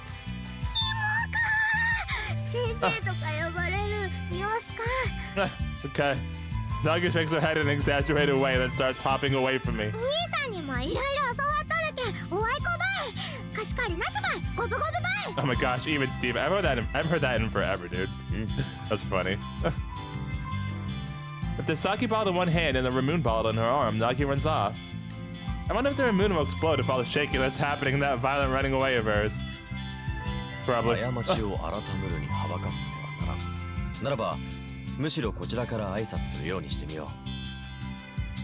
先生とか呼ばれる様子か。Okay. Nagi shakes her head in an exaggerated way and then starts hopping away from me. 兄さんにもいろいろ教わっとるけん、おあいこばい。貸し借りなしばい、ゴブゴブばい。 Oh my gosh, even Steve. I've heard that in forever, dude. That's funny. With the sake bottle in one hand and the Ramoon bottle in her arm, Nagi runs off. I wonder if the Ramoon will explode if all the shaking that's happening in that violent running away of hers. Probably. 過ちを改めるにはばかってはならん。ならば、むしろこちらから挨拶するようにしてみよ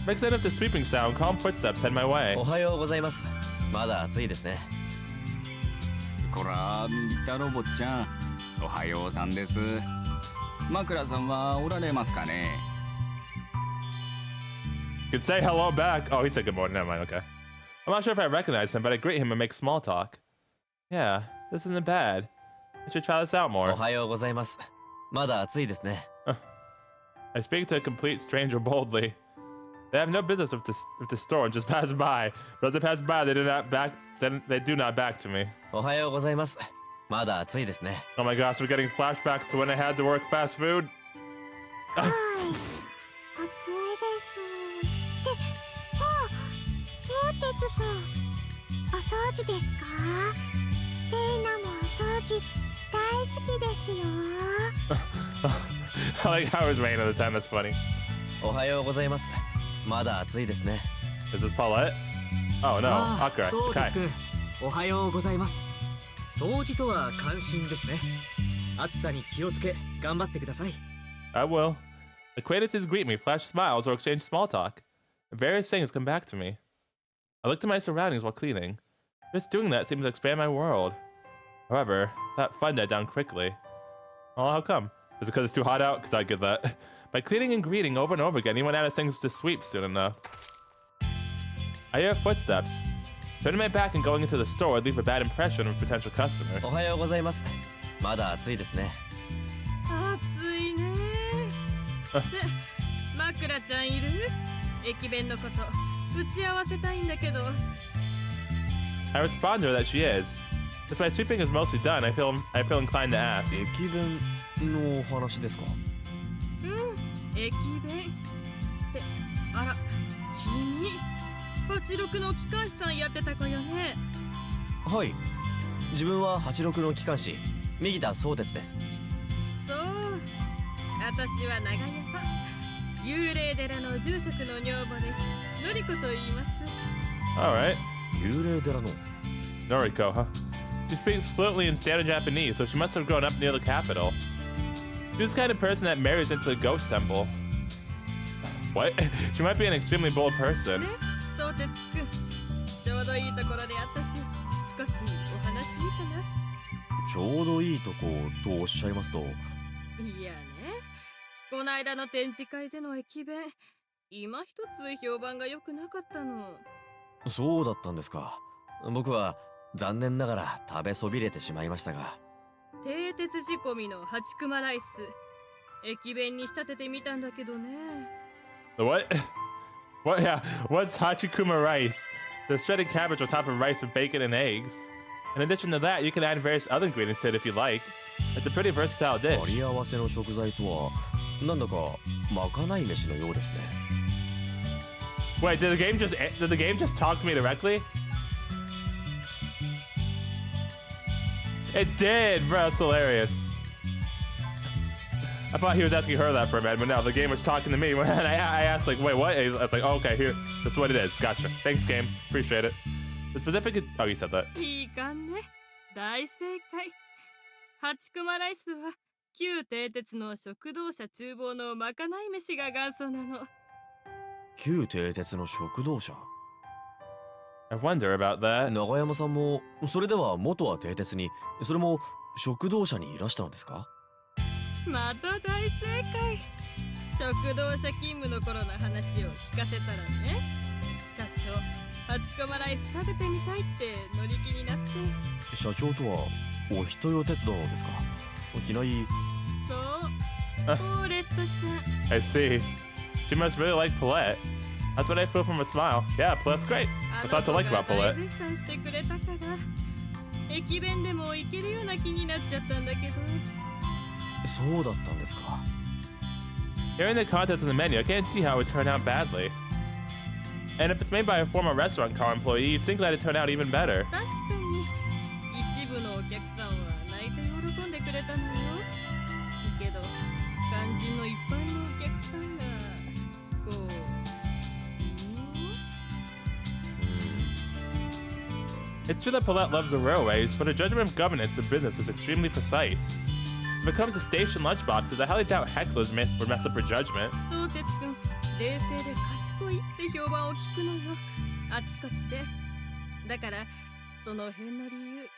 う。 Mixed in with the sweeping sound, calm footsteps head my way. おはようございます。まだ暑いですね。こら、右田ロボちゃん。おはようさんです。枕さんはおられますかね？ You could say hello back. Oh, he said good morning. Never mind. Okay. I'm not sure if I recognize him, but I greet him and make small talk. Yeah, this isn't bad. I should try this out お more. はようございます。まだ暑いですね。I speak to a complete stranger boldly. They have no business with the store and just pass by. But as they pass by, they do not back to me. おはようございます。まだ暑いですね。 Oh my gosh, we're getting flashbacks to when I had to work fast food. はい、暑いです。で、あ、そうてつさん、お掃除ですか？レイナもお掃除大好きですよ。I like how it was raining this time. That's funny. おはようございます。まだ暑いですね。 Is this Paulette? Oh no, ああ、 Akira. そうてつ Okay. くん、おはようございます。掃除とは関心ですね。暑さに気をつけ、頑張ってください。I will. Acquaintances greet me, flash smiles, or exchange small talk. Various things come back to me. I looked at my surroundings while cleaning. Just doing that seems to expand my world. However, that fun died down quickly. Oh, how come? Is it because it's too hot out? Because I get that. By cleaning and greeting over and over again, anyone has things to sweep soon enough. I hear footsteps. Turning my back and going into the store would leave a bad impression with potential customers. おはようございます。まだ暑いですね。暑いね。マクラちゃんいる？駅弁のこと打ち合わせたいんだけど。I respond to her that she is. Since my sweeping is mostly done, I feel inclined to ask. 駅弁の話ですか？駅弁ってあら君86の機関士さんやってた子よね。はい、自分は86の機関士右田相鉄です。そう、私は長山幽霊寺の住職の女房でのりこと言います。 Alright. 幽霊寺の Noriko, huh? She speaks fluently in standard Japanese, so she must have grown up near the capital. She's the kind of person that marries into a ghost temple. What? She might be an extremely bold person. ね、相鉄くん、ちょうどいいところであったし、少しお話いいかな。ちょうどいいとことおっしゃいますと？いやね、こないだの展示会での駅弁、今一つ評判が良くなかったの。そうだったんですか。僕は残念ながら食べそびれてしまいましたが。蹄鉄仕込みのハチクマライス、駅弁に仕立ててみたんだけどね。What? What? Yeah. What's hachikuma rice? The shredded cabbage on top of rice with bacon and eggs. In addition to that, you can add various other ingredients to it if you like. It's a pretty versatile dish. 割り合わせの食材とはなんだかまかない飯のようですね。Wait, did the game just talk to me directly? It did, bro. That's hilarious. I thought he was asking her that for a minute, but no, the game was talking to me. And I asked, like, wait, what? I was like, oh, okay, here, that's what it is. Gotcha. Thanks, game. Appreciate it. The specific. Oh, you said that. いいかんね。大正解。ハチクマライスは旧蹄鉄の食堂車厨房のまかない飯が元祖なの。旧蹄鉄の食堂車。I wonder about that. 長山さんもそれでは元は蹄鉄に、それも食堂車にいらしたのですか？また大正解。食堂車勤務の頃の話を聞かせたらね、社長、ハチクマライス食べてみたいって乗り気になって。社長とはお人よ鉄道のですか？平井。そう、ポーレットちゃん。I see. She must really like Paulette. That's what I feel from her smile. Yeah, Paulette's great. What's not to like about Paulette? 絶賛してくれたから、駅弁でもいけるような気になっちゃったんだけど。そうだったんですか。Hearing the contents of the menu, I can't see how it would turn out badly. And if it's made by a former restaurant car employee, you'd think that it'd turn out even better. 確かに、一部のお客さんは泣いて喜んでくれたのよ。けど、肝心の一般のお客さんが、こう。It's true that Paulette loves the railways, but her judgment of governance and business is extremely precise. If it comes to station lunchboxes, I highly doubt hecklers would mess up her judgment. そうてつくん、冷静で賢いって評判を聞くのよ。あちこちで。だから、その辺の理由、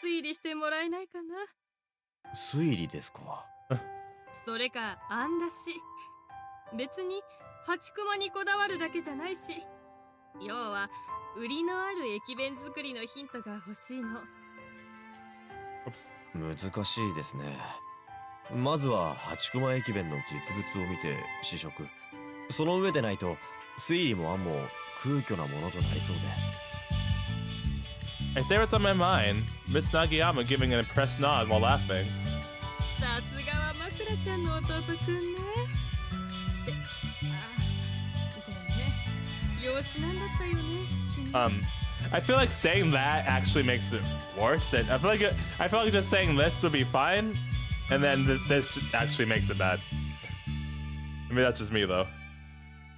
推理してもらえないかな。推理ですか。それか、案だし。別に、ハチクマにこだわるだけじゃないし。要は、売りのある駅弁作りのヒントが欲しいの。難しいですね。まずはハチクマ駅弁の実物を見て試食。その上でないと推理も案も空虚なものとなりそうで。I stare what's on my mind. Miss Nagiyama giving an impressed nod while laughing. さすがはマクラちゃんの弟くんね。ごめん、養子なんだったよね。I feel like saying that actually makes it worse. And I feel like just saying this would be fine, and then this actually makes it bad. Maybe that's just me though.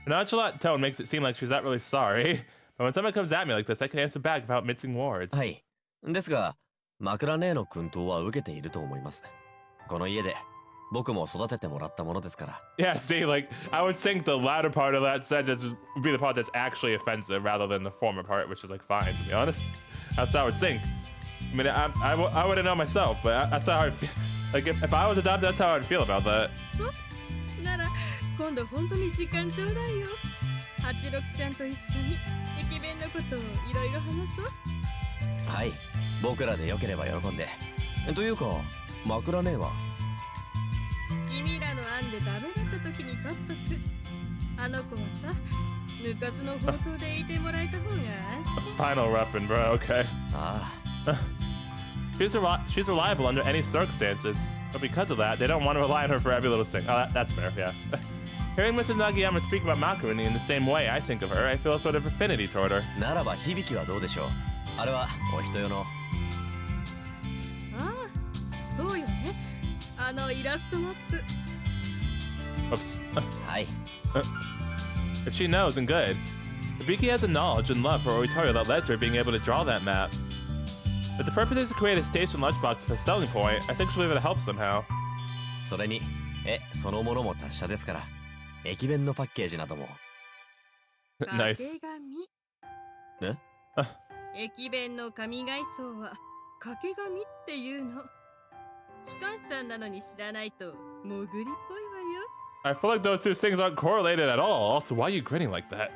The nonchalant tone makes it seem like she's not really sorry, but when someone comes at me like this, I can answer back without mincing words. はい。ですが、枕姉の薫陶は受けていると思います。この家で僕も育ててもらったものですから。Yeah, see, like, I would think the latter part of that sentence would be the part that's actually offensive rather than the former part, which is, like, fine, to be honest. That's what I would think. I mean, I wouldn't know myself, but that's how I feel. Like, if I was adopted, that's how I would feel about that. なら、今度本当に時間ちょうだいよ。86ちゃんと一緒に駅弁のことをいろいろ話そう。はい、僕らでよければ喜んで。というか、枕姉は？君らの案でダメだった時に取っとく。あの子はさ、抜かずの宝刀でいてもらえた方が安心。 Final weapon, bro. Okay. あ She's reliable under any circumstances, but because of that, they don't want to rely on her for every little thing. Oh, that's fair, yeah. Hearing Mrs. Nagiyama speak about Macaroni in the same way I think of her, I feel a sort of affinity toward her. あ、ならば響はどうでしょう。あれはお人よの。ああ、そうよね。あのイラストマップ。 Oops. はい。 If she knows, then good. Hibiki has a knowledge and love for Ohitoyo that led to her being able to draw that map. If the purpose is to create a station lunchbox with a selling point, I think she'll be able to help somehow. それに、そのものも達者ですから。駅弁のパッケージなども。Nice. え？駅弁の紙外装は掛け紙っていうの。機関士さんなのに知らないと潜りっぽいわよ。 I feel like those two things aren't correlated at all. Also, why are you grinning like that?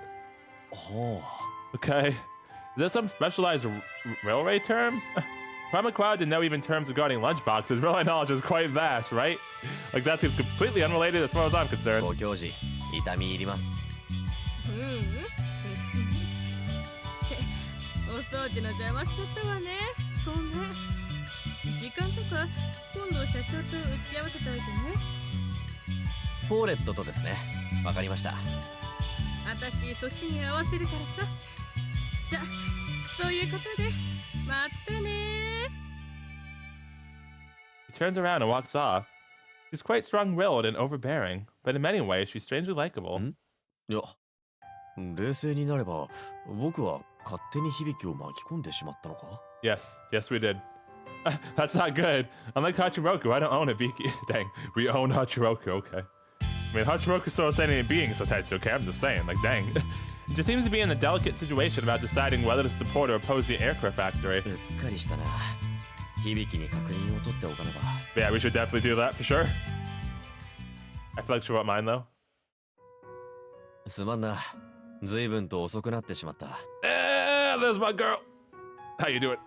ほう。 Okay. Is that some specialized railway term? If I'm a crowd to know even terms regarding lunchboxes, railway knowledge is quite vast, right? Like that seems completely unrelated as far as I'm concerned. ご教示、痛み入ります。うん、別に。ってお掃除の邪魔しちゃったわね。ごめん。時間とか今度社長と打ち合わせておいてね。ポーレットとですね。わかりました。私そっちに合わせるからさ。じゃ、そういうことで、またね。 He turns around and walks off. She's quite strong-willed and overbearing, but in many ways she's strangely likable. いや、冷静になれば、僕は勝手に響を巻き込んでしまったのか？ Yes, we did. That's not good. Unlike Hachiroku, I don't own Hibiki. Dang, we own Hachiroku, okay. I mean, Hachiroku's still a sentient being, Sotetsu, okay? I'm just saying, like, dang. It just seems to be in a delicate situation about deciding whether to support or oppose the aircraft factory. うっかりしたな。響に確認を取っておかねば。 Yeah, we should definitely do that for sure. I feel like she won't mind though. すまんな。随分と遅くなってしまった。There's my girl. How you doing?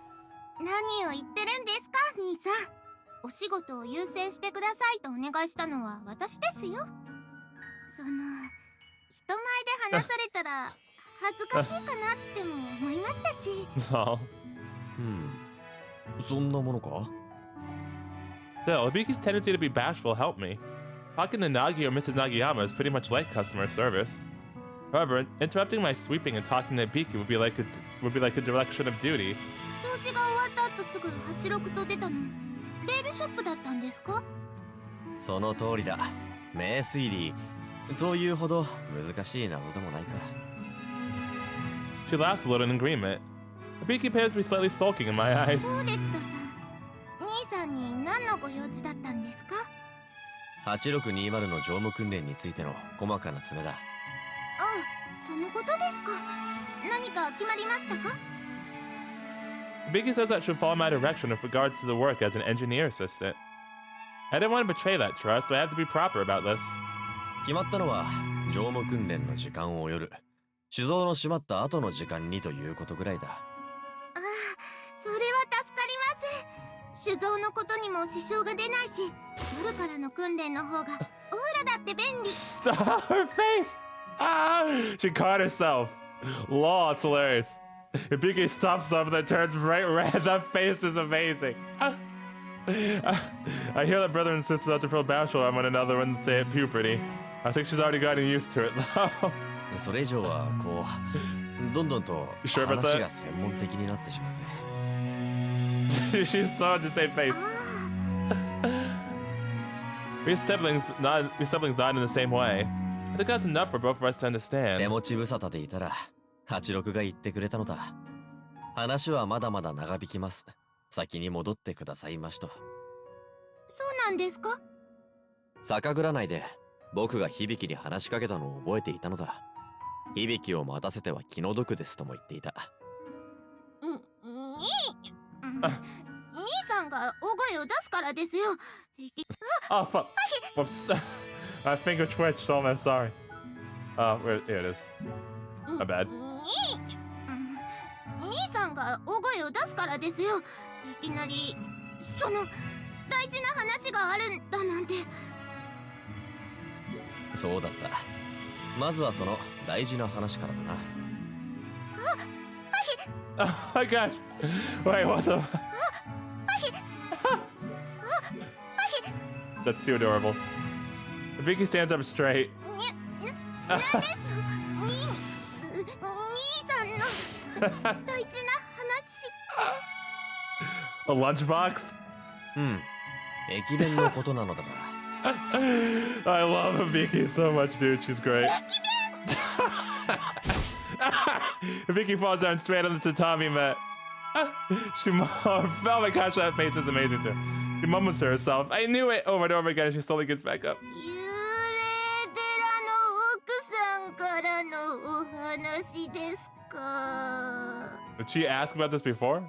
何を言ってるんですか、兄さん。お仕事を優先してくださいとお願いしたのは私ですよ。その人前で話されたら恥ずかしいかなっても思いましたし。No. そんなものか？ Still, Hibiki's tendency to be bashful helped me. Talking to Nagi or Mrs. Nagiyama is pretty much like customer service. However, interrupting my sweeping and talking to Hibiki would be like a direction of duty. 掃除が終わった後すぐ86と出たのレールショップだったんですか？その通りだ。名推理というほど難しい謎でもないか。 She laughs a little in agreement. Hibiki appears to be slightly sulking in my eyes. ポーレットさん、兄さんに何のご用事だったんですか8620の乗務訓練についての細かな詰めだ。あ、そのことですか。何か決まりましたか？ Hibiki says that she'll follow my direction with regards to the work as an engineer assistant. I didn't want to betray that trust, so I have to be proper about this. 決まったのは乗務訓練の時間を夜、酒造の閉まった後の時間にということぐらいだ。ああ、それは助かります。酒造のことにも支障が出ないし、夜からの訓練の方がお風呂だって便利。Stop her face! Ah! She caught herself. Lol, it's hilarious. Hibiki stops stuff and then turns bright red. That face is amazing. I hear that brother and sister have to feel bashful on one another when they hit puberty. I think she's already gotten used to it though. それ以上はこうどんどんと Sure about 話 that? が専門的になってしまって。 She's still on the same face. We siblings died in the same way. I think that's enough for both of us to 手 understand. 持ち無沙汰でいたら86が言ってくれたのだ。話はまだまだ長引きます。先に戻ってくださいましと。そうなんですか？酒蔵内で僕が響に話しかけたのを覚えていたのだ。響を待たせては気の毒ですとも言っていた。兄さんが大声を出すからですよ。Oh fuck! Whoops. My finger twitched. Oh man, sorry. Here it is. My bad. 兄さんが大声を出すからですよ。いきなりその大事な話があるんだなんて。そうだった。まずはその大事な話からだな。Oh my gosh. Wait, what the? That's too adorable. Hibiki stands up straight. なんです兄さんの大事な話。A lunchbox? 駅弁のことなのだから。I love Hibiki so much, dude. She's great. Hibiki falls down straight on the tatami mat. Oh my gosh, that face is amazing too. She mumbles to herself, I knew it, over and over again as she slowly gets back up. 幽霊寺の奥さんからのお話ですか。 Did she ask about this before?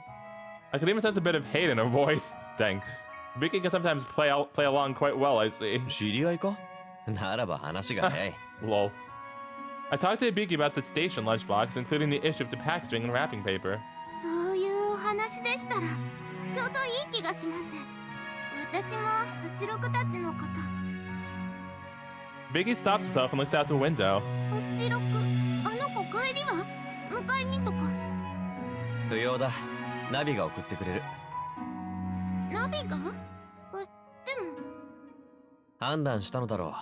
I could even sense a bit of hate in her voice. Dang. Hibiki can sometimes play along quite well, I see. 知り合いか？ならば話が早い。Lol. I talked to Hibiki about the station lunchbox, including the issue of the packaging and wrapping paper. そういうお話でしたらちょうどいい気がします。私も86たちのこと。Hibiki stops herself and looks out the window. 86、あの子帰りは迎えにとか。不要だ。ナビが送ってくれる。ナビが？でも判断したのだろ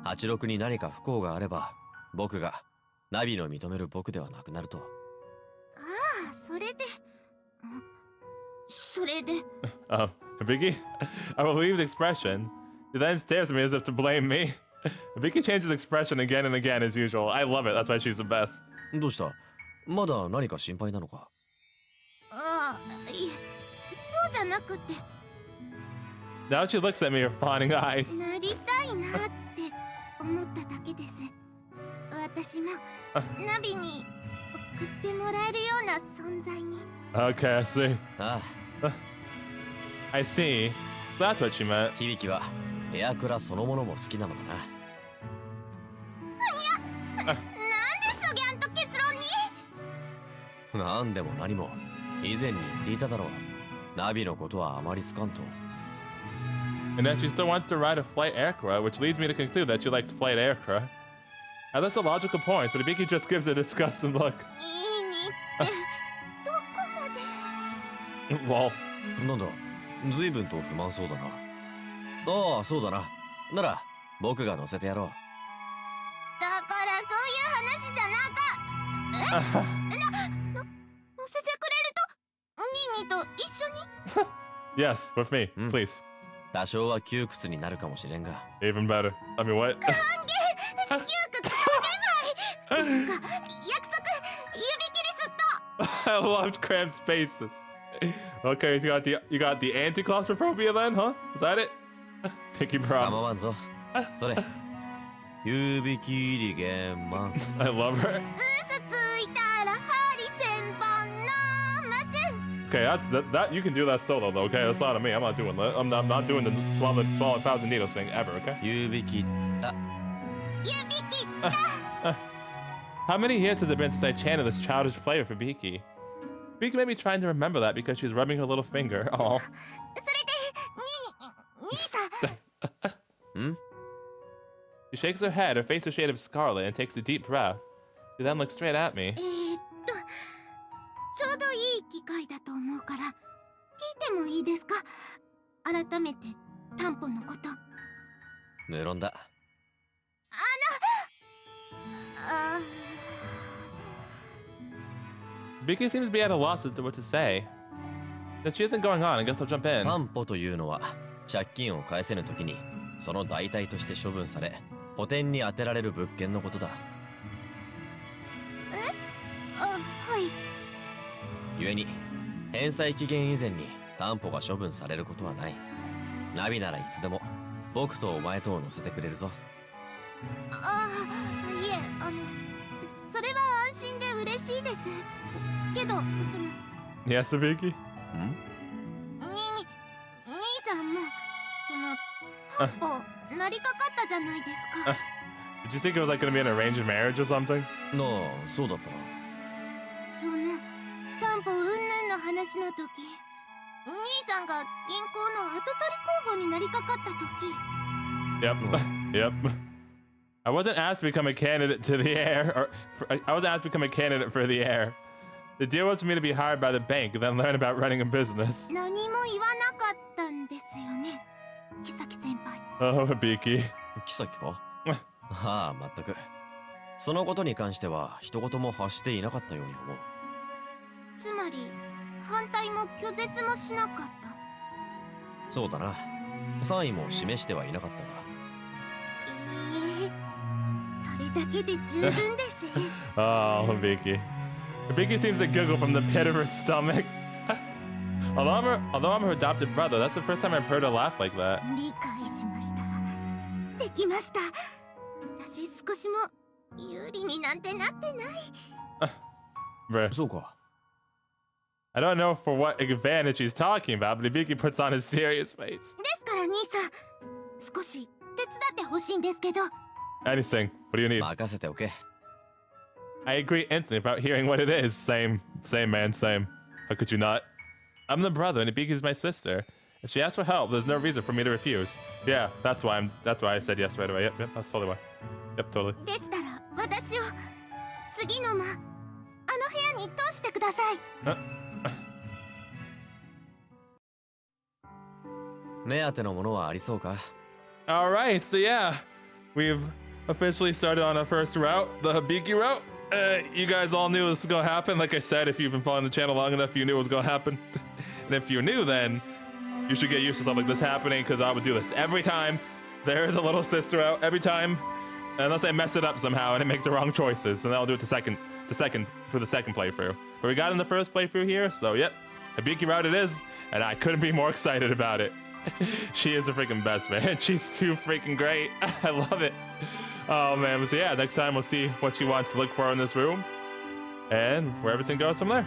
う。86に何か不幸があれば僕がナビの認める僕ではなくなると。ああ、それで。Hibiki? A relieved expression. He then stares at me as if to blame me. Hibiki changes expression again and again as usual. I love it. That's why she's the best. どうした？まだ何か心配なのか？ああ、いえ、そうじゃなくて。Now she looks at me with fawning eyes. なりたいなって思っただけです。私もナビに送ってもらえるような存在に。Okay, I see. ああ。I see. So that's what she meant. 響はエアクラそのものも好きなのだな。なんでそぎゃんと結論に？なんでも何も以前に言っていただろう。ナビのことはあまり好かんと。And that she still wants to ride a flight aircraft, which leads me to conclude that she likes flight aircraft. Now that's a logical point, but Hibiki just gives a disgusted look. いいにってどこまで？ Lol. なんだ、随分と不満そうだな。ああ、そうだな。なら僕が乗せてやろう。だからそういう話じゃなか。乗せてくれるとニーニーと一緒に？ Yes, with me, please. 多少は窮屈になるかもしれんが。Even better. I mean, what? 歓迎！窮屈歓迎杯！約束！指切りすっと！ I loved cramped spaces. Okay, you got the anti-claustrophobia then, huh? Is that it? Picky 構わ promise. んぞ。それ。指切り玄満。I love her. 嘘ついたら針千本のます。 Okay, that you can do that solo though. Okay, that's not on me. I'm not doing that. I'm not doing the swallow thousand needles thing ever. Okay. 指切った。指切った。 How many years has it been since I chanted this childish play for Hibiki? Hibiki may be trying to remember that because she's rubbing her little finger. Oh. それで兄さん。She shakes her head, her face a shade of scarlet, and takes a deep breath. She then looks straight at me. ちょうどいい機会だと思うから聞いてもいいですか？改めて担保のこと。無論だ。Hibiki seems to be at a loss as to what to say. Since she isn't going on, I guess I'll jump in. 担保というのは借金を返せぬときにその代替として処分され補填に充てられる物件のことだ。はい。故に返済期限以前に担保が処分されることはない。ナビならいつでも僕とお前とを乗せてくれるぞ。いえ、それは安心で嬉しいです。けど、Yes, Hibiki? 兄さんも、担保、なりかかったじゃないですか。Did you think it was like gonna be an arranged marriage or something? なあ、そうだったな。担保云々の話の時、兄さんが銀行の後取り候補になりかかった時。Yep. Yep. I wasn't asked to become a candidate to the heir, I wasn't asked to become a candidate for the heir. The deal was for me to be hired by the bank and then learn about running a business. 何も言わなかったんですよね、木崎先輩。 Oh, Hibiki. 木崎かああ、まったく。そのことに関しては一言も発していなかったように思う。つまり反対も拒絶もしなかった。そうだな。賛意も示してはいなかったが。それだけで十分です。Oh, Hibiki. Hibiki seems to giggle from the pit of her stomach. Although I'm her adopted brother, that's the first time I've heard her laugh like that. 理解しました。できました。私少しも有利になんてなってない。Bruh. そうか。I don't know for what advantage he's talking about, but Hibiki puts on a serious face. ですから兄さん、少し手伝ってほしいんですけど。Anything. What do you need? 任せておけ。I agree instantly without hearing what it is. Same, man, same. How could you not? I'm the brother, and Hibiki's my sister. If she asks for help, there's no reason for me to refuse. Yeah, that's why I said yes right away. Yep, that's totally why. Yep, totally. でしたら私を次の間、あの部屋に通してください。目当てのものはありそうか？ All right, so yeah, we've officially started on our first route, the Hibiki route. You guys all knew this was gonna happen. Like I said, if you've been following the channel long enough, you knew it was gonna happen. And if you're new, then you should get used to stuff like this happening, because I would do this every time there is a little sister out. Every time, unless I mess it up somehow and I make the wrong choices, and then I'll do it for the second playthrough. But we got in the first playthrough here, so yep, Hibiki route it is, and I couldn't be more excited about it. She is the freaking best, man. She's too freaking great. I love it. Oh man, so yeah, next time we'll see what she wants to look for in this room and where everything goes from there.